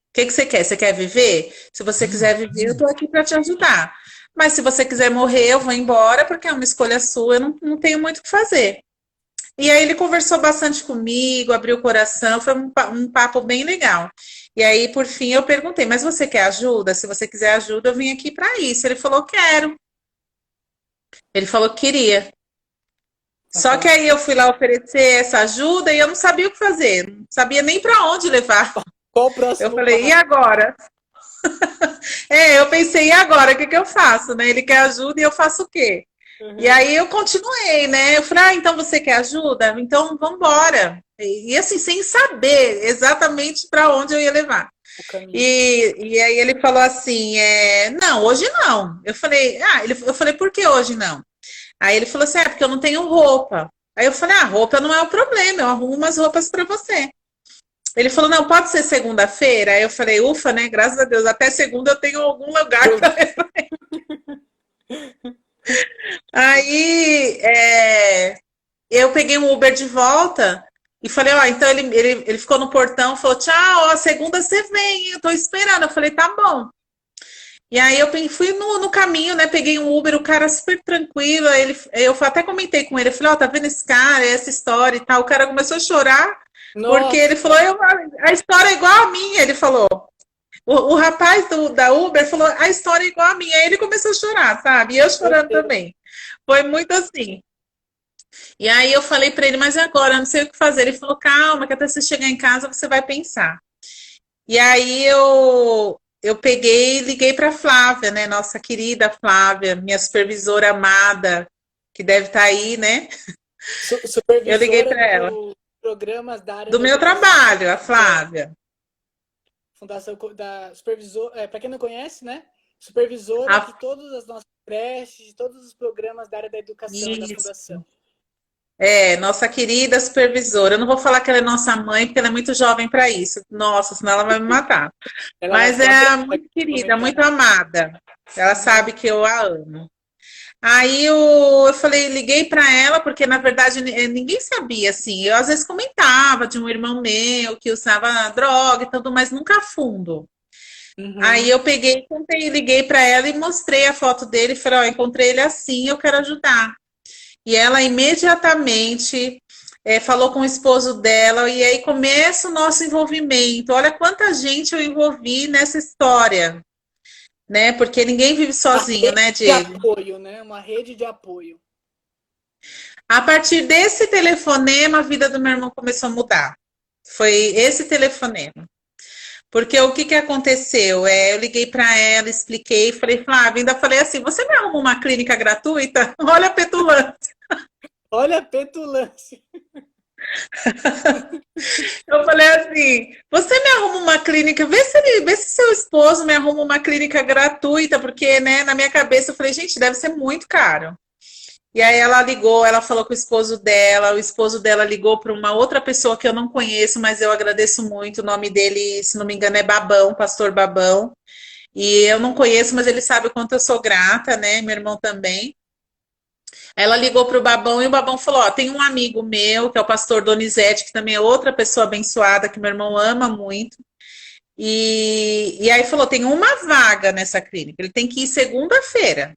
O que você quer? Você quer viver? Se você quiser viver, eu tô aqui para te ajudar. Mas se você quiser morrer, eu vou embora, porque é uma escolha sua, eu não tenho muito o que fazer. E aí ele conversou bastante comigo, abriu o coração, foi um papo bem legal. E aí, por fim, eu perguntei, mas você quer ajuda? Se você quiser ajuda, eu vim aqui para isso. Ele falou, quero. Ele falou que queria. Só que aí eu fui lá oferecer essa ajuda e eu não sabia o que fazer, não sabia nem para onde levar. Qual o Eu próximo falei, e passo? agora? Eu pensei, e agora? O que eu faço, né? Ele quer ajuda e eu faço o quê? E Uhum. aí eu continuei, né? Eu falei, então você quer ajuda? Então vamos embora. E assim, sem saber exatamente para onde eu ia levar. O caminho. E aí ele falou assim, não, hoje não. Eu falei, por que hoje não? Aí ele falou assim, porque eu não tenho roupa. Aí eu falei, roupa não é o problema, eu arrumo umas roupas para você. Ele falou, não, pode ser segunda-feira? Aí eu falei, ufa, né? Graças a Deus, até segunda eu tenho algum lugar para. Aí eu peguei um Uber de volta e falei, então ele ficou no portão, falou, tchau, ó, segunda você vem, eu tô esperando. Eu falei, tá bom. E aí eu fui no caminho, né? Peguei um Uber, o cara super tranquilo. Eu até comentei com ele, eu falei, ó, tá vendo esse cara, essa história e tal. O cara começou a chorar, porque Nossa, ele falou, a história é igual a minha, ele falou. O rapaz da Uber falou, a história é igual a minha. Aí ele começou a chorar, sabe? E eu chorando certeza. também. Foi muito assim. E aí eu falei para ele, mas agora? Eu não sei o que fazer. Ele falou, calma, que até você chegar em casa você vai pensar. E aí eu peguei e liguei para Flávia, né? Nossa querida Flávia, minha supervisora amada, que deve estar aí, né? Eu liguei Supervisora para ela. dos programas da área Do da meu educação. trabalho, a Flávia. Fundação da supervisor, para quem não conhece, né? Supervisora de todas as nossas creches, de todos os programas da área da educação da Isso. fundação. Nossa querida supervisora. Eu não vou falar que ela é nossa mãe, porque ela é muito jovem para isso. Nossa, senão ela vai me matar. Ela vai Mas ficar brava muito com querida, muito comentário. amada. Ela Uhum. sabe que eu a amo. Aí eu falei, liguei para ela, porque na verdade ninguém sabia, assim. Eu às vezes comentava de um irmão meu que usava droga e tudo, mas nunca a fundo. Aí Uhum. eu peguei, contei, liguei para ela e mostrei a foto dele e falei, ó, encontrei ele assim, eu quero ajudar. E ela imediatamente falou com o esposo dela, e aí começa o nosso envolvimento. Olha quanta gente eu envolvi nessa história, né? Porque ninguém vive Uma sozinho, rede né, de Diego? apoio, né? Uma rede de apoio. A partir desse telefonema, a vida do meu irmão começou a mudar. Foi esse telefonema. Porque o que aconteceu? Eu liguei para ela, expliquei, falei, Flávia, ainda falei assim: você me arruma uma clínica gratuita? Olha a petulância. Olha a petulância. Eu falei assim: você me arruma uma clínica, vê se seu esposo me arruma uma clínica gratuita, porque, né, na minha cabeça eu falei, gente, deve ser muito caro. E aí ela ligou, ela falou com o esposo dela ligou para uma outra pessoa que eu não conheço, mas eu agradeço muito. O nome dele, se não me engano, é Babão, Pastor Babão. E eu não conheço, mas ele sabe o quanto eu sou grata, né? Meu irmão também. Ela ligou para o Babão e o Babão falou: Ó, tem um amigo meu, que é o pastor Donizete, que também é outra pessoa abençoada, que meu irmão ama muito. E aí falou: tem uma vaga nessa clínica, ele tem que ir segunda-feira.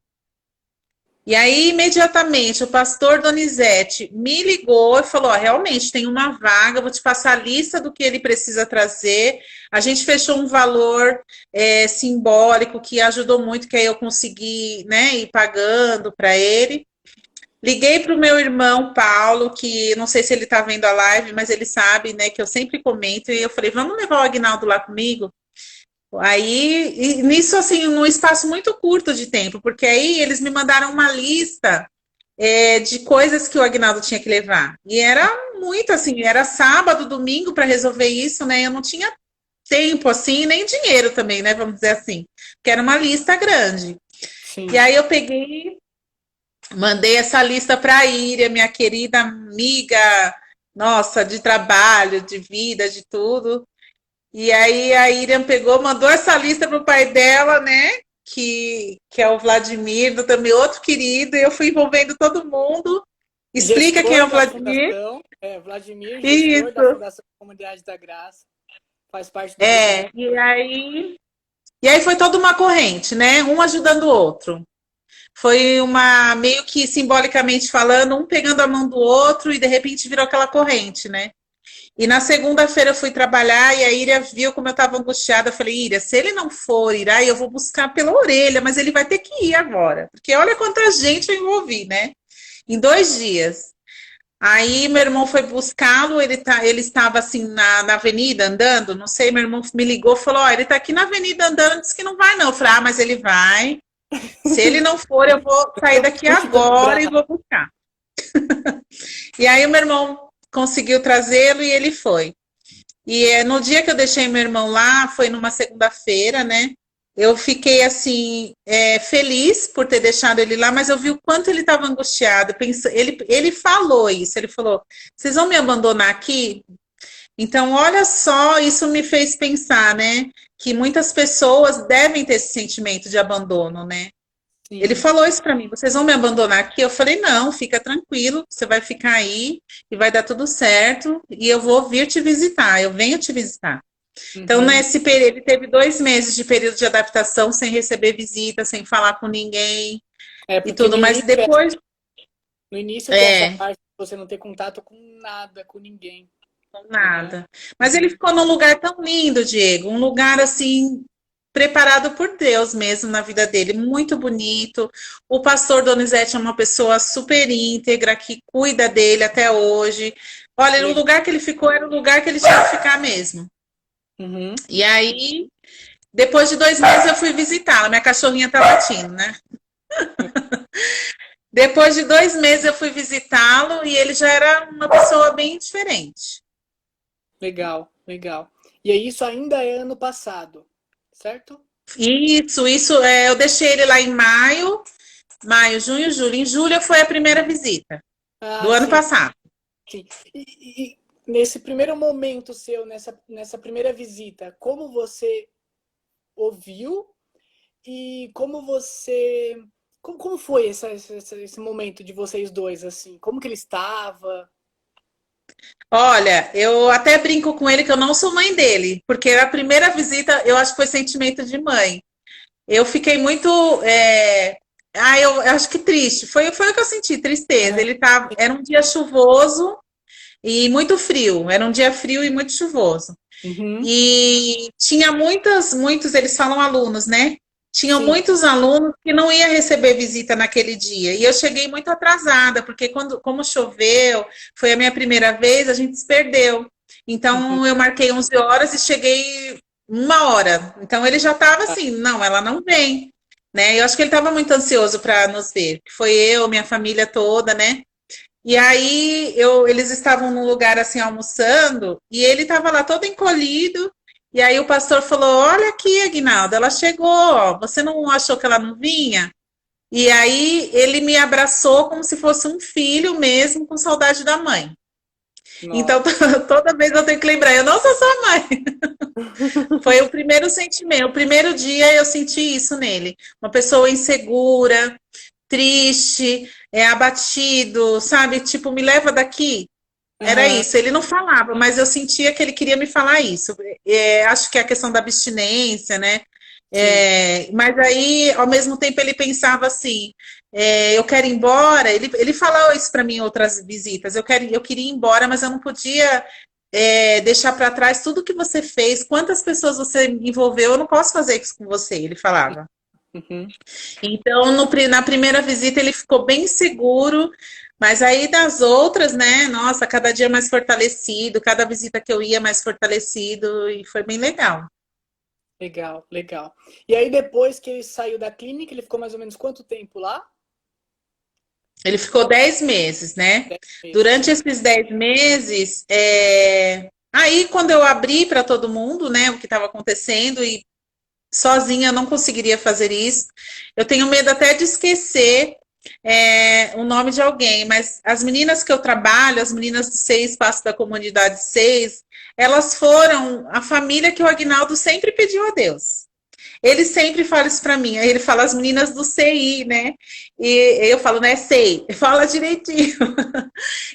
E aí, imediatamente, o pastor Donizete me ligou e falou: realmente tem uma vaga, vou te passar a lista do que ele precisa trazer. A gente fechou um valor simbólico que ajudou muito, que aí eu consegui, né, ir pagando para ele. Liguei para o meu irmão Paulo, que não sei se ele está vendo a live, mas ele sabe, né, que eu sempre comento. E eu falei: vamos levar o Agnaldo lá comigo? Aí, nisso, assim, num espaço muito curto de tempo, porque aí eles me mandaram uma lista de coisas que o Agnaldo tinha que levar. E era muito assim, era sábado, domingo para resolver isso, né? Eu não tinha tempo assim, nem dinheiro também, né? Vamos dizer assim, que era uma lista grande. E Sim. aí eu peguei, mandei essa lista para a Íria, minha querida amiga, nossa, de trabalho, de vida, de tudo. E aí a Iriam pegou, mandou essa lista pro pai dela, né? Que é o Vladimir, também outro querido, e eu fui envolvendo todo mundo. Explica quem é Gestor o da Vladimir. fundação, Vladimir, gestor da Isso. Fundação Comunidade da Graça, faz parte do grupo de... É, e aí foi toda uma corrente, né? Um ajudando o outro. Foi uma, meio que simbolicamente falando, um pegando a mão do outro e de repente virou aquela corrente, né? E na segunda-feira eu fui trabalhar e a Ira viu como eu estava angustiada. Eu falei, Ira, se ele não for ir, aí eu vou buscar pela orelha, mas ele vai ter que ir agora. Porque olha quanta gente eu envolvi, né? Em 2 dias. Aí meu irmão foi buscá-lo, ele estava assim na avenida andando, não sei, meu irmão me ligou, falou, ó, ele tá aqui na avenida andando, disse que não vai não. Eu falei, mas ele vai. Se ele não for, eu vou sair daqui agora e vou buscar. E aí o meu irmão conseguiu trazê-lo e ele foi. E no dia que eu deixei meu irmão lá, foi numa segunda-feira, né? Eu fiquei assim, feliz por ter deixado ele lá, mas eu vi o quanto ele estava angustiado. Ele falou isso, ele falou: vocês vão me abandonar aqui? Então, olha só, isso me fez pensar, né? Que muitas pessoas devem ter esse sentimento de abandono, né? Ele Sim. falou isso para mim: vocês vão me abandonar aqui? Eu falei: não, fica tranquilo, você vai ficar aí e vai dar tudo certo e eu vou vir te visitar, eu venho te visitar. Então, Uhum. nesse período, ele teve 2 meses de período de adaptação, sem receber visita, sem falar com ninguém e Porque tudo, mas depois, no início tem essa é, parte de você não ter contato com nada, com ninguém, né? nada. Mas ele Uhum. ficou num lugar tão lindo, Diego, um lugar assim preparado por Deus mesmo na vida dele, muito bonito. O pastor Donizete é uma pessoa super íntegra que cuida dele até hoje. Olha, o Legal. lugar que ele ficou era o lugar que ele tinha que ficar mesmo. Uhum. E aí, depois de 2 meses, eu fui visitá-la. Minha cachorrinha tá latindo, né? Depois de 2 meses, eu fui visitá-lo e ele já era uma pessoa bem diferente. Legal, legal. E aí isso ainda é ano passado, certo? Isso, eu deixei ele lá em maio, junho, julho. Em julho foi a primeira visita do Ah, ano sim, passado. sim. E nesse primeiro momento seu, nessa primeira visita, como você ouviu e como você. Como foi esse momento de vocês dois, assim? Como que ele estava? Olha, eu até brinco com ele que eu não sou mãe dele, porque a primeira visita eu acho que foi sentimento de mãe. Eu fiquei muito. Eu acho que triste. Foi o que eu senti, tristeza. Aham. Era um dia chuvoso e muito frio. Era um dia frio e muito chuvoso. Uhum. E tinha muitos, eles falam alunos, né? Tinham Sim. muitos alunos que não ia receber visita naquele dia. E eu cheguei muito atrasada, porque como choveu, foi a minha primeira vez, a gente se perdeu. Uhum. Então eu marquei 11 horas e cheguei 1 hora. Então ele já estava Tá. assim, não, ela não vem, né? Eu acho que ele estava muito ansioso para nos ver. Foi eu, minha família toda, né? E aí eles estavam num lugar assim almoçando e ele estava lá todo encolhido. E aí o pastor falou: Olha aqui, Aguinaldo, ela chegou. Ó, você não achou que ela não vinha? E aí ele me abraçou como se fosse um filho mesmo, com saudade da mãe. Então Nossa. toda vez eu tenho que lembrar: eu não sou sua mãe. Foi o primeiro sentimento. O primeiro dia eu senti isso nele. Uma pessoa insegura, triste, abatido, sabe? Tipo, me leva daqui. Era Aham. isso. Ele não falava, mas eu sentia que ele queria me falar isso. Acho que é a questão da abstinência, né? Sim. Mas aí, ao mesmo tempo, ele pensava assim: eu quero ir embora. Ele falou isso para mim em outras visitas. Eu queria ir embora, mas eu não podia deixar para trás tudo que você fez, quantas pessoas você envolveu. Eu não posso fazer isso com você, ele falava. Uhum. Então, na primeira visita ele ficou bem seguro, mas aí das outras, né? Nossa, cada dia mais fortalecido, cada visita que eu ia mais fortalecido e foi bem legal. Legal, legal. E aí depois que ele saiu da clínica, ele ficou mais ou menos quanto tempo lá? Ele ficou 10 meses, né? 10 meses. Durante esses 10 meses, aí quando eu abri para todo mundo, né, o que estava acontecendo e sozinha eu não conseguiria fazer isso. Eu tenho medo até de esquecer o nome de alguém, mas as meninas que eu trabalho, as meninas do Seis Espaço da Comunidade 6, elas foram a família que o Agnaldo sempre pediu a Deus. Ele sempre fala isso para mim. Aí ele fala as meninas do CI, né? E eu falo, né, sei, fala direitinho.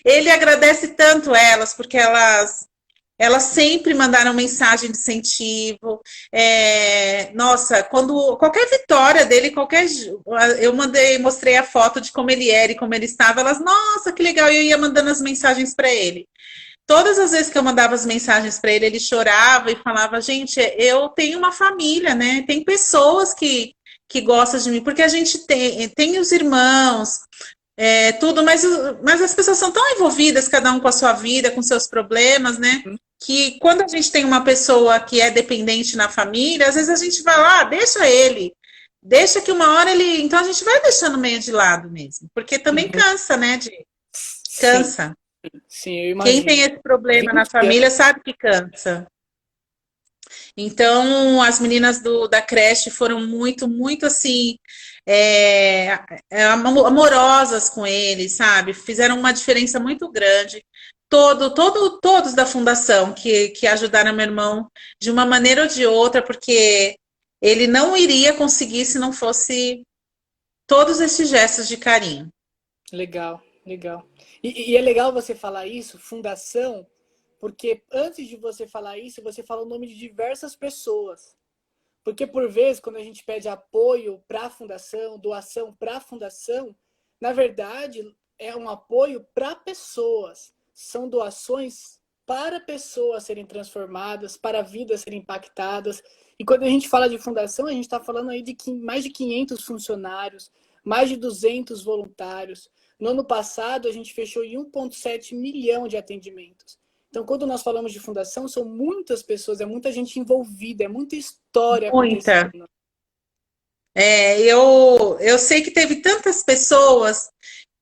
Ele agradece tanto elas, porque elas sempre mandaram mensagem de incentivo. Nossa, quando qualquer vitória dele, eu mostrei a foto de como ele era e como ele estava. Elas, nossa, que legal! E eu ia mandando as mensagens para ele. Todas as vezes que eu mandava as mensagens para ele, ele chorava e falava: gente, eu tenho uma família, né? Tem pessoas que gostam de mim, porque a gente tem os irmãos, tudo, mas as pessoas são tão envolvidas, cada um com a sua vida, com seus problemas, né? Que quando a gente tem uma pessoa que é dependente na família, às vezes a gente vai lá, deixa ele, deixa que uma hora ele. Então a gente vai deixando meio de lado mesmo, porque também Uhum. cansa, né? Sim, Cansa. sim, eu Quem tem imagino. esse problema na 20 família anos. sabe que cansa. Então, as meninas da creche foram muito, muito assim, é, amorosas com ele, sabe? Fizeram uma diferença muito grande. Todos da fundação que ajudaram meu irmão de uma maneira ou de outra, porque ele não iria conseguir se não fosse todos esses gestos de carinho. Legal, legal. E é legal você falar isso, fundação, porque antes de você falar isso, você fala o nome de diversas pessoas. Porque por vezes, quando a gente pede apoio para a fundação, doação para a fundação, na verdade é um apoio para pessoas. São doações para pessoas serem transformadas, para vidas serem impactadas. E quando a gente fala de fundação, a gente está falando aí de mais de 500 funcionários, mais de 200 voluntários. No ano passado, a gente fechou em 1,7 milhão de atendimentos. Então, quando nós falamos de fundação, são muitas pessoas, é muita gente envolvida, é muita história Muita. acontecendo. Eu sei que teve tantas pessoas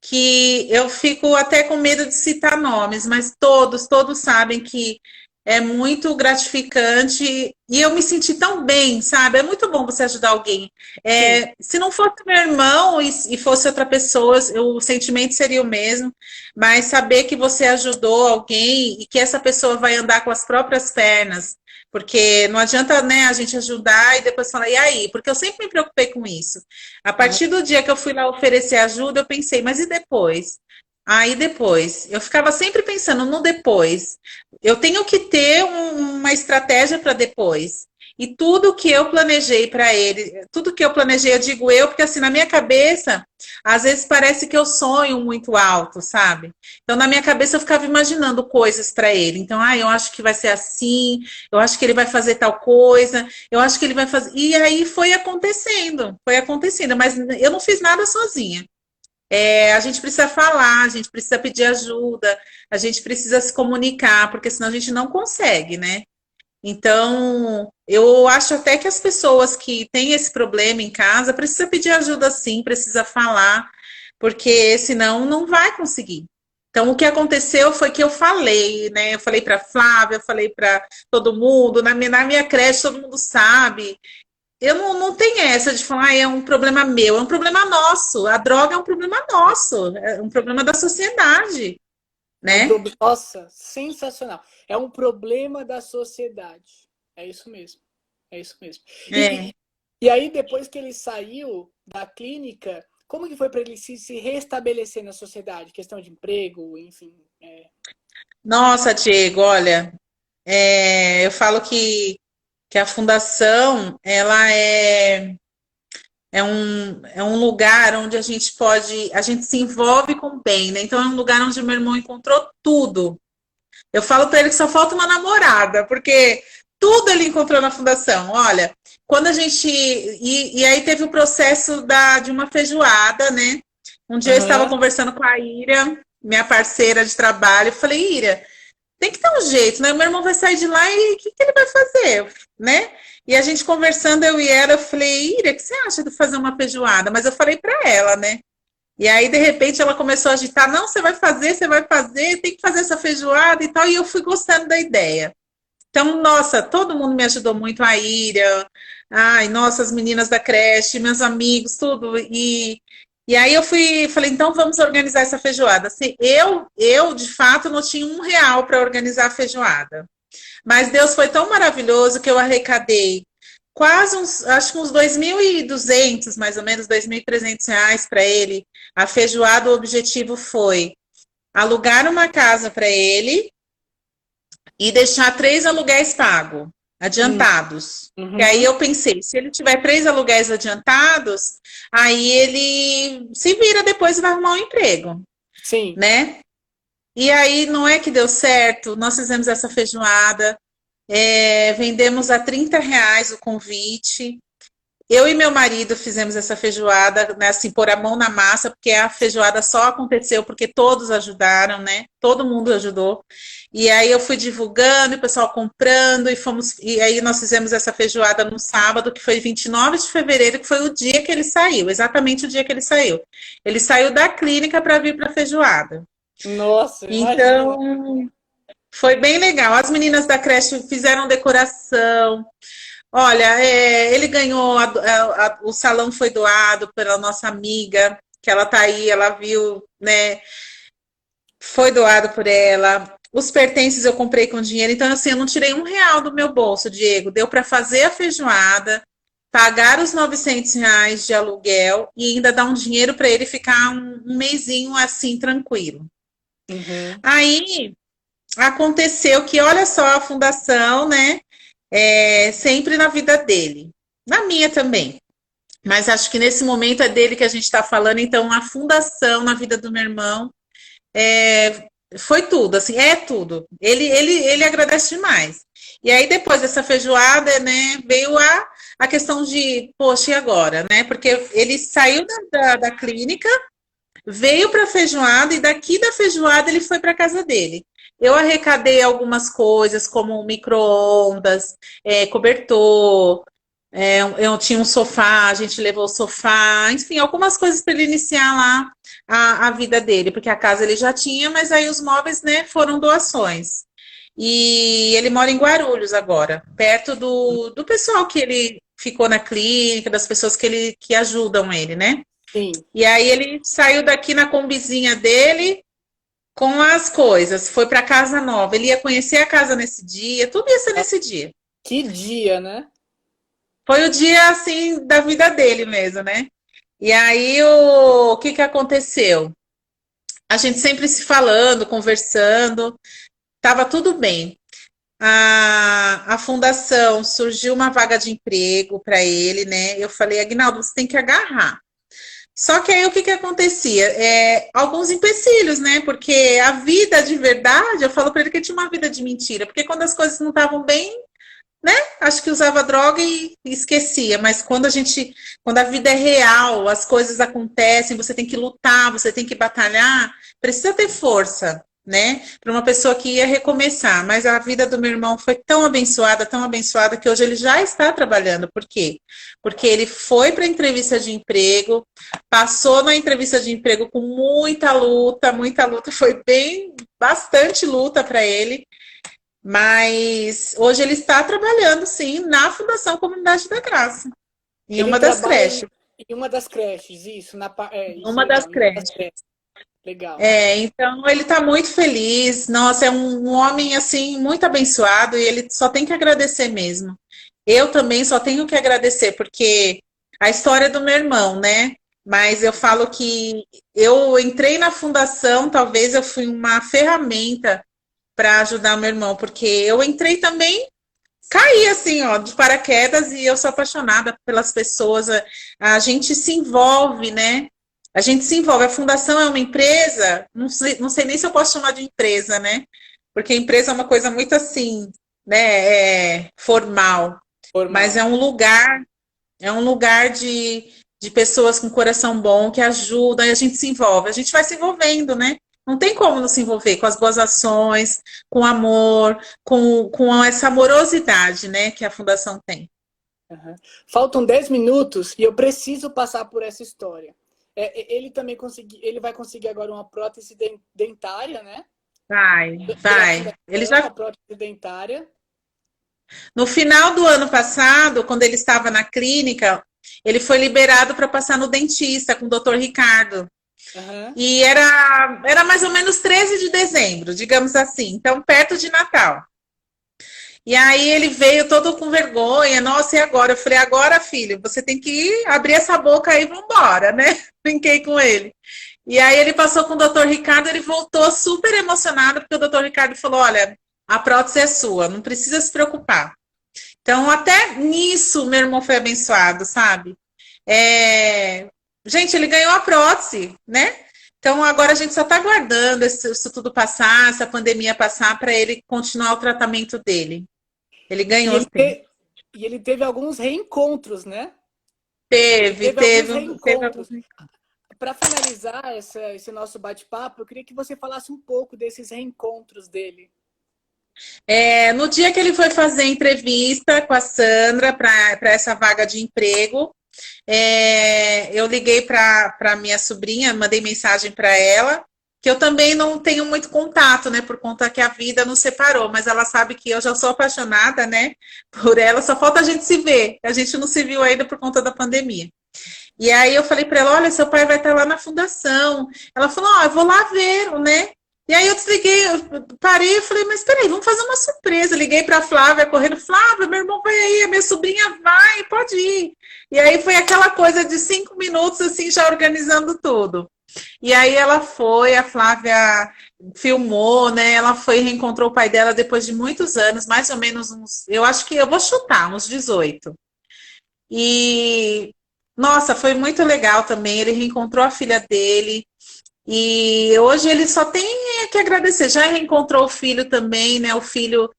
que eu fico até com medo de citar nomes, mas todos sabem que é muito gratificante e eu me senti tão bem, sabe? É muito bom você ajudar alguém. Sim. Se não fosse meu irmão e fosse outra pessoa, o sentimento seria o mesmo, mas saber que você ajudou alguém e que essa pessoa vai andar com as próprias pernas, porque não adianta, né, a gente ajudar e depois falar, e aí? Porque eu sempre me preocupei com isso. A Uhum. partir do dia que eu fui lá oferecer ajuda, eu pensei, mas e depois? Aí depois, eu ficava sempre pensando no depois. Eu tenho que ter uma estratégia para depois. E tudo que eu planejei para ele, tudo que eu planejei, eu digo eu, porque assim, na minha cabeça, às vezes parece que eu sonho muito alto, sabe? Então, na minha cabeça, eu ficava imaginando coisas para ele. Então, eu acho que vai ser assim, eu acho que ele vai fazer tal coisa, eu acho que ele vai fazer. E aí foi acontecendo, mas eu não fiz nada sozinha. A gente precisa falar, a gente precisa pedir ajuda, a gente precisa se comunicar, porque senão a gente não consegue, né? Então, eu acho até que as pessoas que têm esse problema em casa precisa pedir ajuda sim, precisa falar, porque senão não vai conseguir. Então, o que aconteceu foi que eu falei, né? Eu falei para Flávia, eu falei para todo mundo, na minha creche todo mundo sabe. Eu não tenho essa de falar, é um problema meu, é um problema nosso. A droga é um problema nosso, é um problema da sociedade, É um né? problema. Nossa, sensacional. É um problema da sociedade. É isso mesmo. É isso mesmo. É. E aí, depois que ele saiu da clínica, como que foi para ele se restabelecer na sociedade? Questão de emprego, enfim. Nossa, Diego, olha, eu falo que a fundação ela é um lugar onde a gente se envolve com o bem, né? Então é um lugar onde meu irmão encontrou tudo. Eu falo para ele que só falta uma namorada, porque tudo ele encontrou na fundação. Olha, quando a gente. E aí teve o processo de uma feijoada, né? Um dia eu estava Aham. conversando com a Ira, minha parceira de trabalho, eu falei, Ira, tem que ter um jeito, né? O meu irmão vai sair de lá e o que ele vai fazer, né? E a gente conversando, eu e ela, eu falei, Ira, o que você acha de fazer uma feijoada? Mas eu falei para ela, né? E aí, de repente, ela começou a agitar, não, você vai fazer, tem que fazer essa feijoada e tal, e eu fui gostando da ideia. Então, nossa, todo mundo me ajudou muito, a Ira, ai, nossa, as meninas da creche, meus amigos, tudo. E aí falei, então vamos organizar essa feijoada. Assim, eu de fato não tinha R$ 1 para organizar a feijoada. Mas Deus foi tão maravilhoso que eu arrecadei quase uns, acho que uns 2.200, mais ou menos, R$ 2.300 para ele. A feijoada, o objetivo foi alugar uma casa para ele e deixar 3 aluguéis pagos, Hum, adiantados. E aí uhum. eu pensei, se ele tiver 3 aluguéis adiantados, aí ele se vira depois e vai arrumar um emprego, Sim. né? E aí não é que deu certo, nós fizemos essa feijoada, vendemos a R$ 30 o convite. Eu e meu marido fizemos essa feijoada, né, assim, pôr a mão na massa, porque a feijoada só aconteceu porque todos ajudaram, né? Todo mundo ajudou. E aí eu fui divulgando, o pessoal comprando, e aí nós fizemos essa feijoada no sábado, que foi 29 de fevereiro, que foi o dia que ele saiu, exatamente o dia que ele saiu. Ele saiu da clínica para vir para a feijoada. Nossa, imagina. Então, foi bem legal. As meninas da creche fizeram decoração. Olha, ele ganhou, o salão foi doado pela nossa amiga, que ela tá aí, ela viu, né? Foi doado por ela. Os pertences eu comprei com dinheiro, então assim, eu não tirei R$ 1 do meu bolso, Diego. Deu para fazer a feijoada, pagar os R$ 900 de aluguel e ainda dar um dinheiro para ele ficar um mesinho assim, tranquilo. Uhum. Aí aconteceu que, olha só, a fundação, né? Sempre na vida dele. Na minha também. Mas acho que nesse momento é dele que a gente está falando, então a fundação na vida do meu irmão foi tudo, assim, é tudo. Ele agradece demais. E aí, depois dessa feijoada, né, veio a questão de, poxa, e agora, né? Porque ele saiu da clínica, veio para a feijoada e daqui da feijoada ele foi para casa dele. Eu arrecadei algumas coisas, como micro-ondas, cobertor, eu tinha um sofá, a gente levou o sofá, enfim, algumas coisas para ele iniciar lá a vida dele, porque a casa ele já tinha, mas aí os móveis, né, foram doações. E ele mora em Guarulhos agora, perto do pessoal que ele ficou na clínica, das pessoas que ajudam ele, né? Sim. E aí ele saiu daqui na combizinha dele com as coisas, foi para casa nova. Ele ia conhecer a casa nesse dia, tudo ia ser nesse dia. Que dia, né? Foi o dia assim da vida dele mesmo, né? E aí o que que aconteceu? A gente sempre se falando, conversando, tava tudo bem. A fundação surgiu uma vaga de emprego para ele, né? Eu falei, Aguinaldo, você tem que agarrar. Só que aí o que que acontecia? Alguns empecilhos, né? Porque a vida de verdade, eu falo para ele que ele tinha uma vida de mentira, porque quando as coisas não estavam bem, né? Acho que usava droga e esquecia, mas quando a vida é real, as coisas acontecem, você tem que lutar, você tem que batalhar, precisa ter força, né? Para uma pessoa que ia recomeçar. Mas a vida do meu irmão foi tão abençoada, que hoje ele já está trabalhando. Por quê? Porque ele foi para a entrevista de emprego, passou na entrevista de emprego com muita luta, foi bem, bastante luta para ele. Mas hoje ele está trabalhando, sim, na Fundação Comunidade da Graça, em Ele uma das trabalha creches. em uma das creches, isso, isso, Uma das legal, em uma das creches. creches. Legal. Então ele está muito feliz. Nossa, é um homem assim muito abençoado e ele só tem que agradecer mesmo. Eu também só tenho que agradecer, porque a história do meu irmão, né? Mas eu falo que eu entrei na fundação, talvez eu fui uma ferramenta para ajudar meu irmão, porque eu entrei também, caí assim, ó, de paraquedas e eu sou apaixonada pelas pessoas. A gente se envolve, né? A gente se envolve. A fundação é uma empresa, não sei nem se eu posso chamar de empresa, né? Porque empresa é uma coisa muito assim, né? Formal. Mas Formal. é um lugar de pessoas com coração bom que ajudam e a gente se envolve. A gente vai se envolvendo, né? Não tem como não se envolver com as boas ações, com amor, com essa amorosidade, né, que a Fundação tem. Uhum. Faltam 10 minutos e eu preciso passar por essa história. Ele também ele vai conseguir agora uma prótese dentária, né? Vai, Pela vai. Ele fundação, já uma prótese dentária. no final do ano passado, quando ele estava na clínica, ele foi liberado para passar no dentista com o doutor Ricardo. Aham. E era mais ou menos 13 de dezembro, digamos assim, então perto de Natal. E aí ele veio todo com vergonha, nossa, e agora? Eu falei, agora, filho, você tem que ir, abrir essa boca aí e vambora, né? Brinquei com ele. E aí ele passou com o doutor Ricardo, ele voltou super emocionado, porque o doutor Ricardo falou, olha, a prótese é sua, não precisa se preocupar. Então, até nisso, meu irmão foi abençoado, sabe? É... Gente, ele ganhou a prótese, né? Então, agora a gente só está aguardando isso tudo passar, essa pandemia passar, para ele continuar o tratamento dele. Ele E ganhou, ele, sim. e ele teve alguns reencontros, né? Ele Teve, teve alguns teve, teve reencontros. Para finalizar esse nosso bate-papo, eu queria que você falasse um pouco desses reencontros dele. no dia que ele foi fazer entrevista com a Sandra para essa vaga de emprego, eu liguei para minha sobrinha, mandei mensagem para ela, que eu também não tenho muito contato, né, por conta que a vida nos separou, mas ela sabe que eu já sou apaixonada, né, por ela, só falta a gente se ver, a gente não se viu ainda por conta da pandemia. E aí eu falei para ela, olha, seu pai vai estar lá na fundação. Ela falou, ó, eu vou lá ver, né? E aí eu desliguei, eu parei e falei, mas peraí, vamos fazer uma surpresa. Liguei para a Flávia, correndo, Flávia, meu irmão vai aí, a minha sobrinha vai, pode ir. E aí foi aquela coisa de 5 minutos, assim, já organizando tudo. E aí ela foi, a Flávia filmou, né? Ela foi e reencontrou o pai dela depois de muitos anos, mais ou menos uns, eu acho que eu vou chutar, uns 18. E nossa, foi muito legal também. Ele reencontrou a filha dele. E hoje ele só tem que agradecer. Já reencontrou o filho também, né? O filho,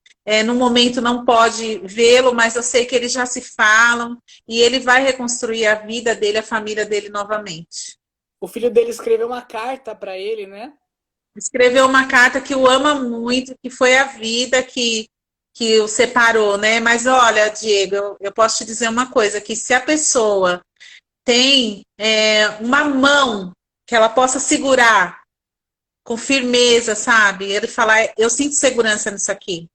no momento, não pode vê-lo, mas eu sei que eles já se falam. E ele vai reconstruir a vida dele, a família dele novamente. O filho dele escreveu uma carta para ele, né? Escreveu uma carta que o ama muito, que foi a vida que o separou, né? Mas olha, Diego, eu posso te dizer uma coisa, que se a pessoa tem uma mão que ela possa segurar com firmeza, sabe? Ele falar, eu sinto segurança nisso aqui.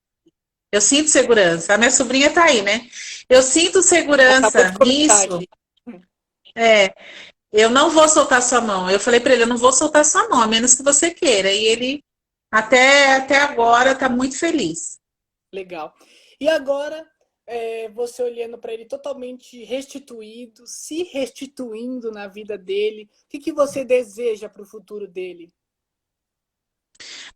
Eu sinto segurança. A minha sobrinha tá aí, né? Eu sinto Acabou segurança de comentar nisso. aqui. É, eu não vou soltar sua mão. Eu falei para ele, eu não vou soltar sua mão, a menos que você queira. E ele, até agora, tá muito feliz. Legal. E agora, você olhando para ele totalmente restituído, se restituindo na vida dele, o que você deseja para o futuro dele?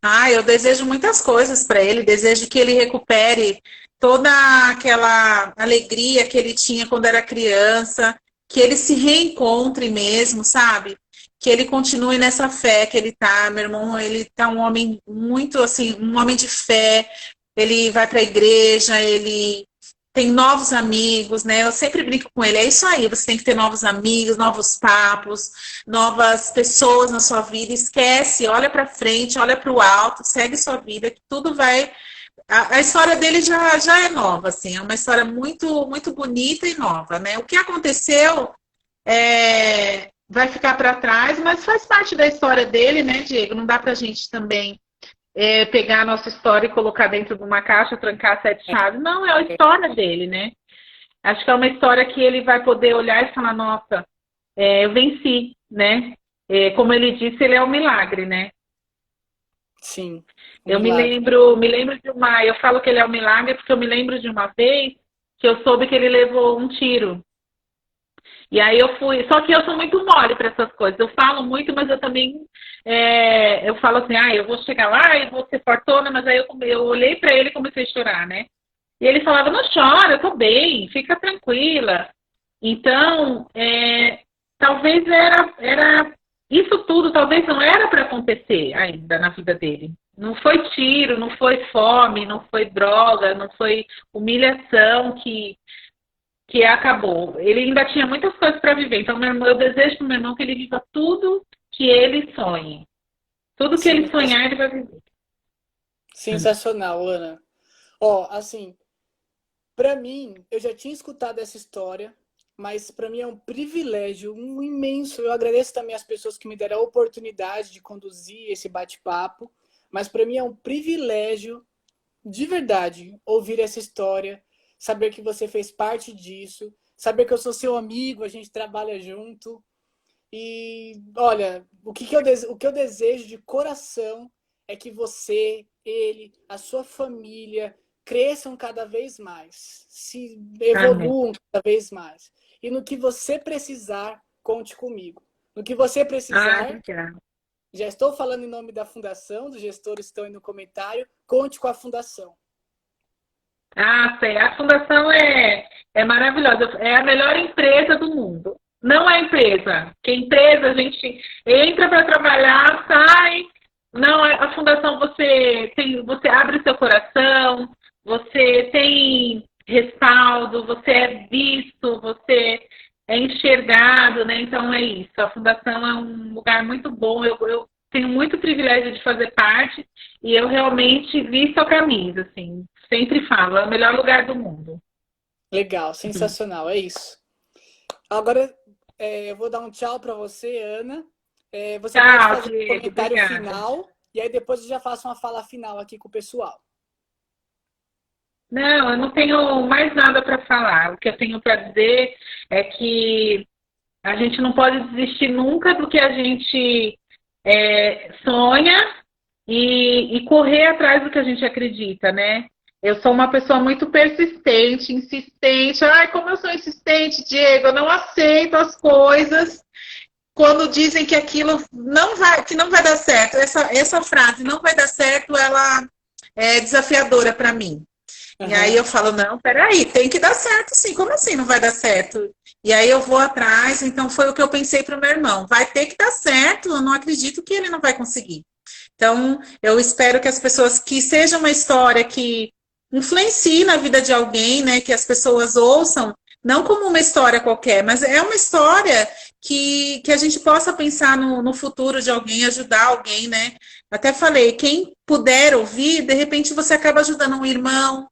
Ah, eu desejo muitas coisas para ele. Desejo que ele recupere toda aquela alegria que ele tinha quando era criança, que ele se reencontre mesmo, sabe? Que ele continue nessa fé que ele tá. Meu irmão, ele tá um homem muito assim, um homem de fé. Ele vai para a igreja, ele tem novos amigos, né? Eu sempre brinco com ele, é isso aí, você tem que ter novos amigos, novos papos, novas pessoas na sua vida. Esquece, olha para frente, olha para o alto, segue sua vida, que tudo vai. A história dele já é nova, assim, é uma história muito, muito bonita e nova, né? O que aconteceu vai ficar para trás, mas faz parte da história dele, né, Diego? Não dá para a gente também pegar a nossa história e colocar dentro de uma caixa, trancar 7 chaves. Não, é a história dele, né? Acho que é uma história que ele vai poder olhar e falar, nossa, eu venci, né? Como ele disse, ele é um milagre, né? Sim, um Eu milagre. me lembro de eu falo que ele é um milagre porque eu me lembro de uma vez que eu soube que ele levou um tiro. E aí eu fui, só que eu sou muito mole para essas coisas. Eu falo muito, mas eu também eu falo assim, eu vou chegar lá e vou ser fortuna, mas aí eu olhei para ele e comecei a chorar, né? E ele falava, não chora, eu tô bem, fica tranquila. Então, talvez era isso tudo, talvez não era para acontecer ainda na vida dele. Não foi tiro, não foi fome, não foi droga, não foi humilhação que acabou. Ele ainda tinha muitas coisas para viver. Então, meu irmão, eu desejo para o meu irmão que ele viva tudo que ele sonhe. Tudo que Sim, ele sonhar, ele vai viver. sensacional, Ana. Ó, assim, para mim, eu já tinha escutado essa história, mas para mim é um privilégio, um imenso. Eu agradeço também as pessoas que me deram a oportunidade de conduzir esse bate-papo, mas para mim é um privilégio, de verdade, ouvir essa história, saber que você fez parte disso, saber que eu sou seu amigo, a gente trabalha junto. E olha, o que eu desejo de coração é que você, ele, a sua família cresçam cada vez mais, se Amém. evoluam cada vez mais. E no que você precisar, conte comigo. No que você Ah, precisar, obrigada. já estou falando em nome da fundação, os gestores estão aí no comentário, conte com a fundação. Ah, sei. A fundação é maravilhosa. É a melhor empresa do mundo. Não é empresa. Que empresa a gente entra para trabalhar, sai. Não, a fundação você abre seu coração, você tem respaldo, você é visto, você é enxergado, né? Então é isso. A fundação é um lugar muito bom. Eu tenho muito privilégio de fazer parte e eu realmente visto a camisa, assim. Sempre falo, é o melhor lugar do mundo. Legal, sensacional, é isso. Agora eu vou dar um tchau para você, Ana. Você pode Tchau, fazer um Diego. comentário Obrigada. final e aí depois eu já faço uma fala final aqui com o pessoal. Não, eu não tenho mais nada para falar. O que eu tenho para dizer é que a gente não pode desistir nunca do que a gente sonha e correr atrás do que a gente acredita, né? Eu sou uma pessoa muito persistente, insistente. Ai, como eu sou insistente, Diego, eu não aceito as coisas quando dizem que aquilo não vai dar certo. Essa frase não vai dar certo, ela é desafiadora para mim. E aí Uhum. eu falo, não, peraí, tem que dar certo sim. Como assim não vai dar certo? E aí eu vou atrás, então foi o que eu pensei para o meu irmão. Vai ter que dar certo, eu não acredito que ele não vai conseguir. Então, eu espero que as pessoas, que seja uma história que influencie na vida de alguém, né? Que as pessoas ouçam, não como uma história qualquer, mas é uma história que a gente possa pensar no futuro de alguém, ajudar alguém, né? Até falei, quem puder ouvir, de repente você acaba ajudando um irmão,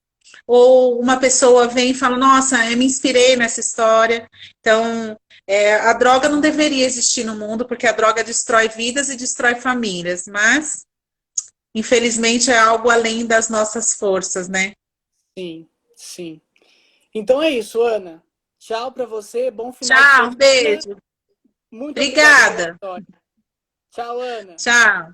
ou uma pessoa vem e fala, nossa, eu me inspirei nessa história. Então, a droga não deveria existir no mundo, porque a droga destrói vidas e destrói famílias, mas, infelizmente, é algo além das nossas forças, né? Sim, sim. Então é isso, Ana. Tchau para você, bom final de Tchau, um semana. beijo. Muito obrigado pela Obrigada. história. Tchau, Ana. Tchau.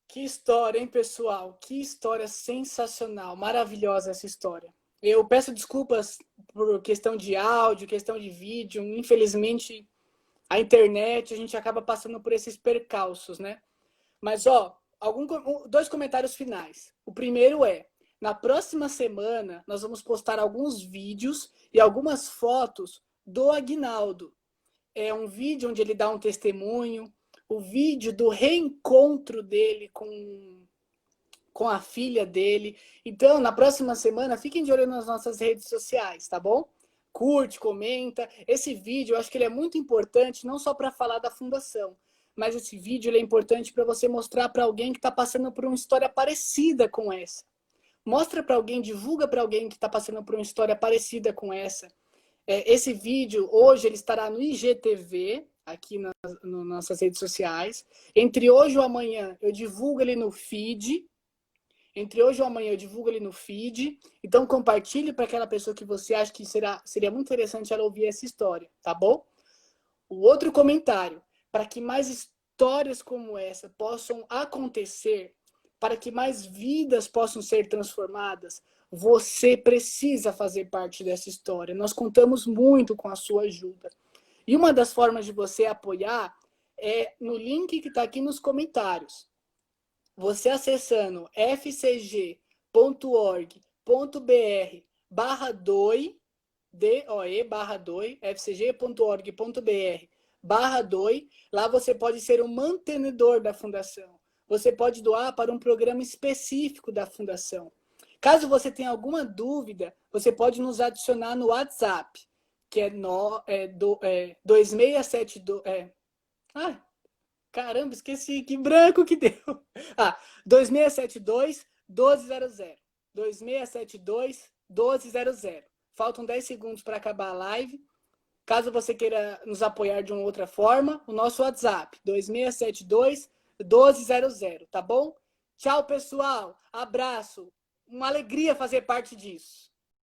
Que história, hein, pessoal? Que história sensacional, maravilhosa essa história. Eu peço desculpas por questão de áudio, questão de vídeo. Infelizmente, a internet, a gente acaba passando por esses percalços, né? Mas, ó, dois comentários finais. O primeiro é, na próxima semana, nós vamos postar alguns vídeos e algumas fotos do Aguinaldo. É um vídeo onde ele dá um testemunho, o vídeo do reencontro dele com a filha dele. Então, na próxima semana, fiquem de olho nas nossas redes sociais, tá bom? Curte, comenta. Esse vídeo, eu acho que ele é muito importante, não só para falar da fundação, mas esse vídeo ele é importante para você mostrar para alguém que está passando por uma história parecida com essa. Mostra para alguém, divulga para alguém que está passando por uma história parecida com essa. Esse vídeo, hoje, ele estará no IGTV, aqui nas nossas redes sociais. Entre hoje ou amanhã, eu divulgo ele no feed. Entre hoje ou amanhã, eu divulgo ele no feed. Então, compartilhe para aquela pessoa que você acha que seria muito interessante ela ouvir essa história, tá bom? O outro comentário, para que mais histórias como essa possam acontecer, para que mais vidas possam ser transformadas, você precisa fazer parte dessa história. Nós contamos muito com a sua ajuda. E uma das formas de você apoiar é no link que está aqui nos comentários. Você acessando fcg.org.br/doi, DOE/doi, fcg.org.br/doi, lá você pode ser um mantenedor da fundação. Você pode doar para um programa específico da fundação. Caso você tenha alguma dúvida, você pode nos adicionar no WhatsApp, que é 2672. Caramba, esqueci, que branco que deu. 2672 1200. 2672 1200. Faltam 10 segundos para acabar a live. Caso você queira nos apoiar de uma outra forma, o nosso WhatsApp, 2672 1200, tá bom? Tchau, pessoal. Abraço. uma alegria fazer parte disso.